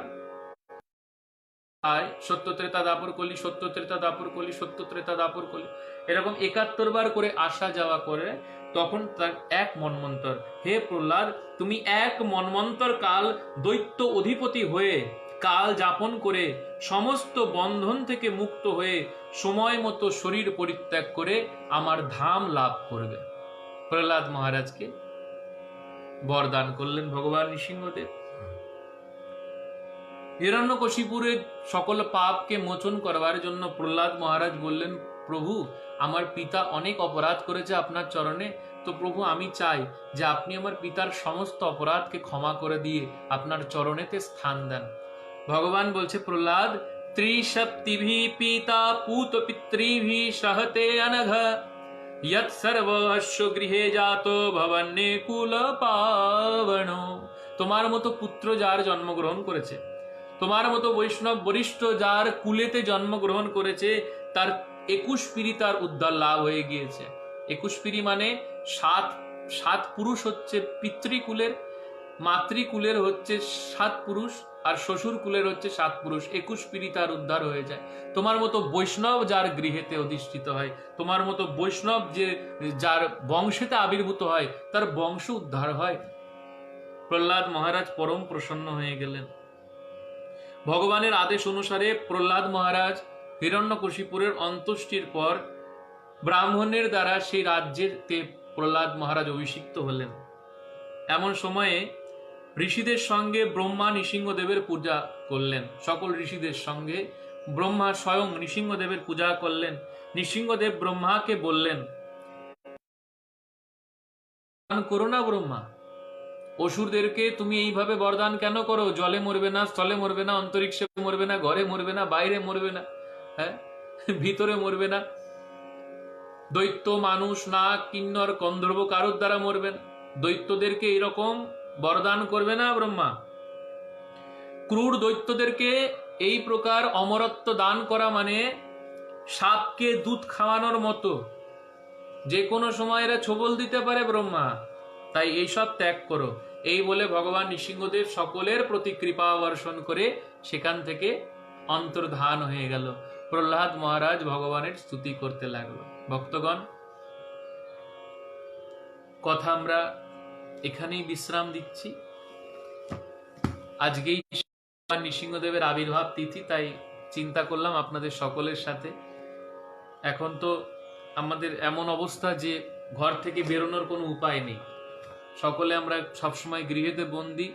Speaker 1: আয় সত্য ত্রেতা দাপর কলি, সত্য ত্রেতা দাপর কলি, সত্য ত্রেতা দাপর কলি, এরকম ৭১ বার করে আসা যাওয়া করে। তখন তার এক মন্বন্তর, হে প্রহ্লাদ, তুমি এক মন্বন্তর কাল দৈত্য অধিপতি হয়ে কাল যাপন করে সমস্ত বন্ধন থেকে মুক্ত হয়ে সময় মতো শরীর পরিত্যাগ করে আমার ধাম লাভ করবে। প্রহ্লাদ মহারাজকে বরদান করলেন ভগবান নৃসিংহদেব। হিরণ্যকশিপুরের সকল পাপকে মোচন করবার জন্য প্রহ্লাদ মহারাজ বললেন, প্রভু আমার পিতা অনেক অপরাধ করেছে আপনার চরণে, তো প্রভু আমি চাই যে আপনি আমার পিতার সমস্ত অপরাধকে ক্ষমা করে দিয়ে আপনার চরণেতে স্থান দেন। ভগবান বলছে, প্রহ্লাদ, ত্রিশক্তিভি পিতা পুত পিতৃভি সহতে অনঘ यत् सर्वस्व গৃহে জাত ভবন্যে কুল পাবন। তোমার মতো পুত্র যার জন্মগ্রহণ করেছে, তোমার মতো বৈষ্ণব বরিষ্ঠ যার কুলেতে জন্মগ্রহণ করেছে, তার 21 পিঁড়ি তার উদ্ধার লাভ হয়ে গিয়েছে। 21 পিঁড়ি মানে সাত পুরুষ হচ্ছে পিতৃকুলের, মাতৃকুলের হচ্ছে 7 পুরুষ, আর শ্বশুর কুলের হচ্ছে 7 পুরুষ। 21 পিঁড়ি তার উদ্ধার হয়ে যায়। তোমার মতো বৈষ্ণব যার গৃহেতে অধিষ্ঠিত হয়, তোমার মতো বৈষ্ণব যে যার বংশেতে আবির্ভূত হয়, তার বংশ উদ্ধার হয়। প্রহ্লাদ মহারাজ পরম প্রসন্ন হয়ে গেলেন। ভগবানের আদেশ অনুসারে প্রহ্লাদ মহারাজ হিরণ্যকশিপুরের অন্ত্যেষ্টির পর ব্রাহ্মণের দ্বারা সেই রাজ্যেতে প্রহ্লাদ মহারাজ অভিষিক্ত হলেন। এমন সময়ে ঋষিদের সঙ্গে ব্রহ্মা নৃসিংহদেবের পূজা করলেন। সকল ঋষিদের সঙ্গে ব্রহ্মা স্বয়ং নৃসিংহদেবের পূজা করলেন। নৃসিংহদেব ব্রহ্মাকে বললেন, করো না ব্রহ্মা, অসুরদেরকে তুমি এইভাবে বরদান কেন করো? জলে মরবে না, স্থলে মরবে না, অন্তরিক্ষে মরবে না, ঘরে মরবে না, বাইরে মরবে না, হ্যাঁ ভিতরে মরবে না, দৈত্য মানুষ না কিন্নর গন্ধর্ব কারোর দ্বারা মরবে না, দৈত্যদেরকে এরকম বরদান করবে না ব্রহ্মা। ক্রূর দৈত্যদেরকে এই প্রকার অমরত্ব দান করা মানে সাপকে দুধ খাওয়ানোর মতো, যে কোনো সময় এরা ছোবল দিতে পারে ব্রহ্মা, তাই এইসব ত্যাগ করো। এই বলে ভগবান নৃসিংহদেব সকলের প্রতি কৃপা বর্ষণ করে সেখান থেকে অন্তর্ধান হয়ে গেল। প্রহ্লাদ মহারাজ ভগবানের স্তুতি করতে লাগলো। ভক্তগণ, কথা আমরা এখানেই বিশ্রাম দিচ্ছি। আজকেই নৃসিংহদেবের আবির্ভাব তিথি, তাই চিন্তা করলাম আপনাদের সকলের সাথে। এখন তো আমাদের এমন অবস্থা যে ঘর থেকে বেরোনোর কোনো উপায় নেই, সকলে আমরা সবসময় গৃহেতে বন্দি,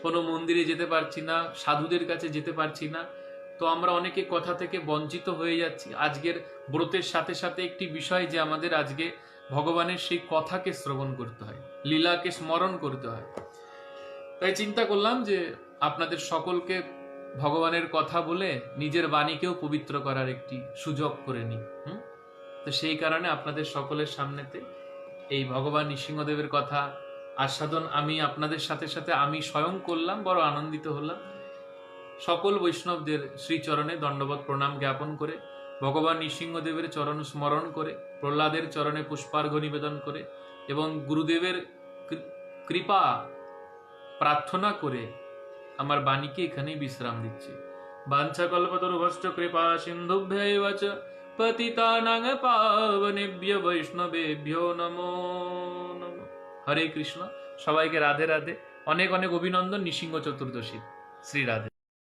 Speaker 1: কোনো মন্দিরে যেতে পারছি না, সাধুদের কাছে যেতে পারছি না, তো আমরা অনেকে কথা থেকে বঞ্চিত হয়ে যাচ্ছি। আজকের ব্রতের সাথে সাথে একটি বিষয় যে আমাদের আজকে ভগবানের সেই কথাকে শ্রবণ করতে হয়, লীলাকে স্মরণ করতে হয়। তাই চিন্তা করলাম যে আপনাদের সকলকে ভগবানের কথা বলে নিজের বাণীকেও পবিত্র করার একটি সুযোগ করে নিই। তো সেই কারণে আপনাদের সকলের সামনেতে এই ভগবান নৃসিংহদেবের কথা আস্বাদন আমি আপনাদের সাথে সাথে আমি স্বয়ং করলাম, বড় আনন্দিত হলাম। সকল বৈষ্ণবদের শ্রীচরণে দণ্ডবত প্রণাম জ্ঞাপন করে, ভগবান নৃসিংহদেবের চরণ স্মরণ করে, প্রহ্লাদের চরণে পুষ্পার্ঘ্য নিবেদন করে এবং গুরুদেবের কৃপা প্রার্থনা করে আমার বাণীকে এখানেই বিশ্রাম দিচ্ছি। বাঞ্ছাকল্পতরুভশ্চ কৃপা সিন্ধুভ্যৈব চ পতিতানাং পাবনেভ্যো বৈষ্ণবেভ্যো নমো নমঃ। হরে কৃষ্ণ। সবাইকে রাধে রাধে, অনেক অনেক অভিনন্দন নৃসিংহ চতুর্দশী। শ্রী রাধে।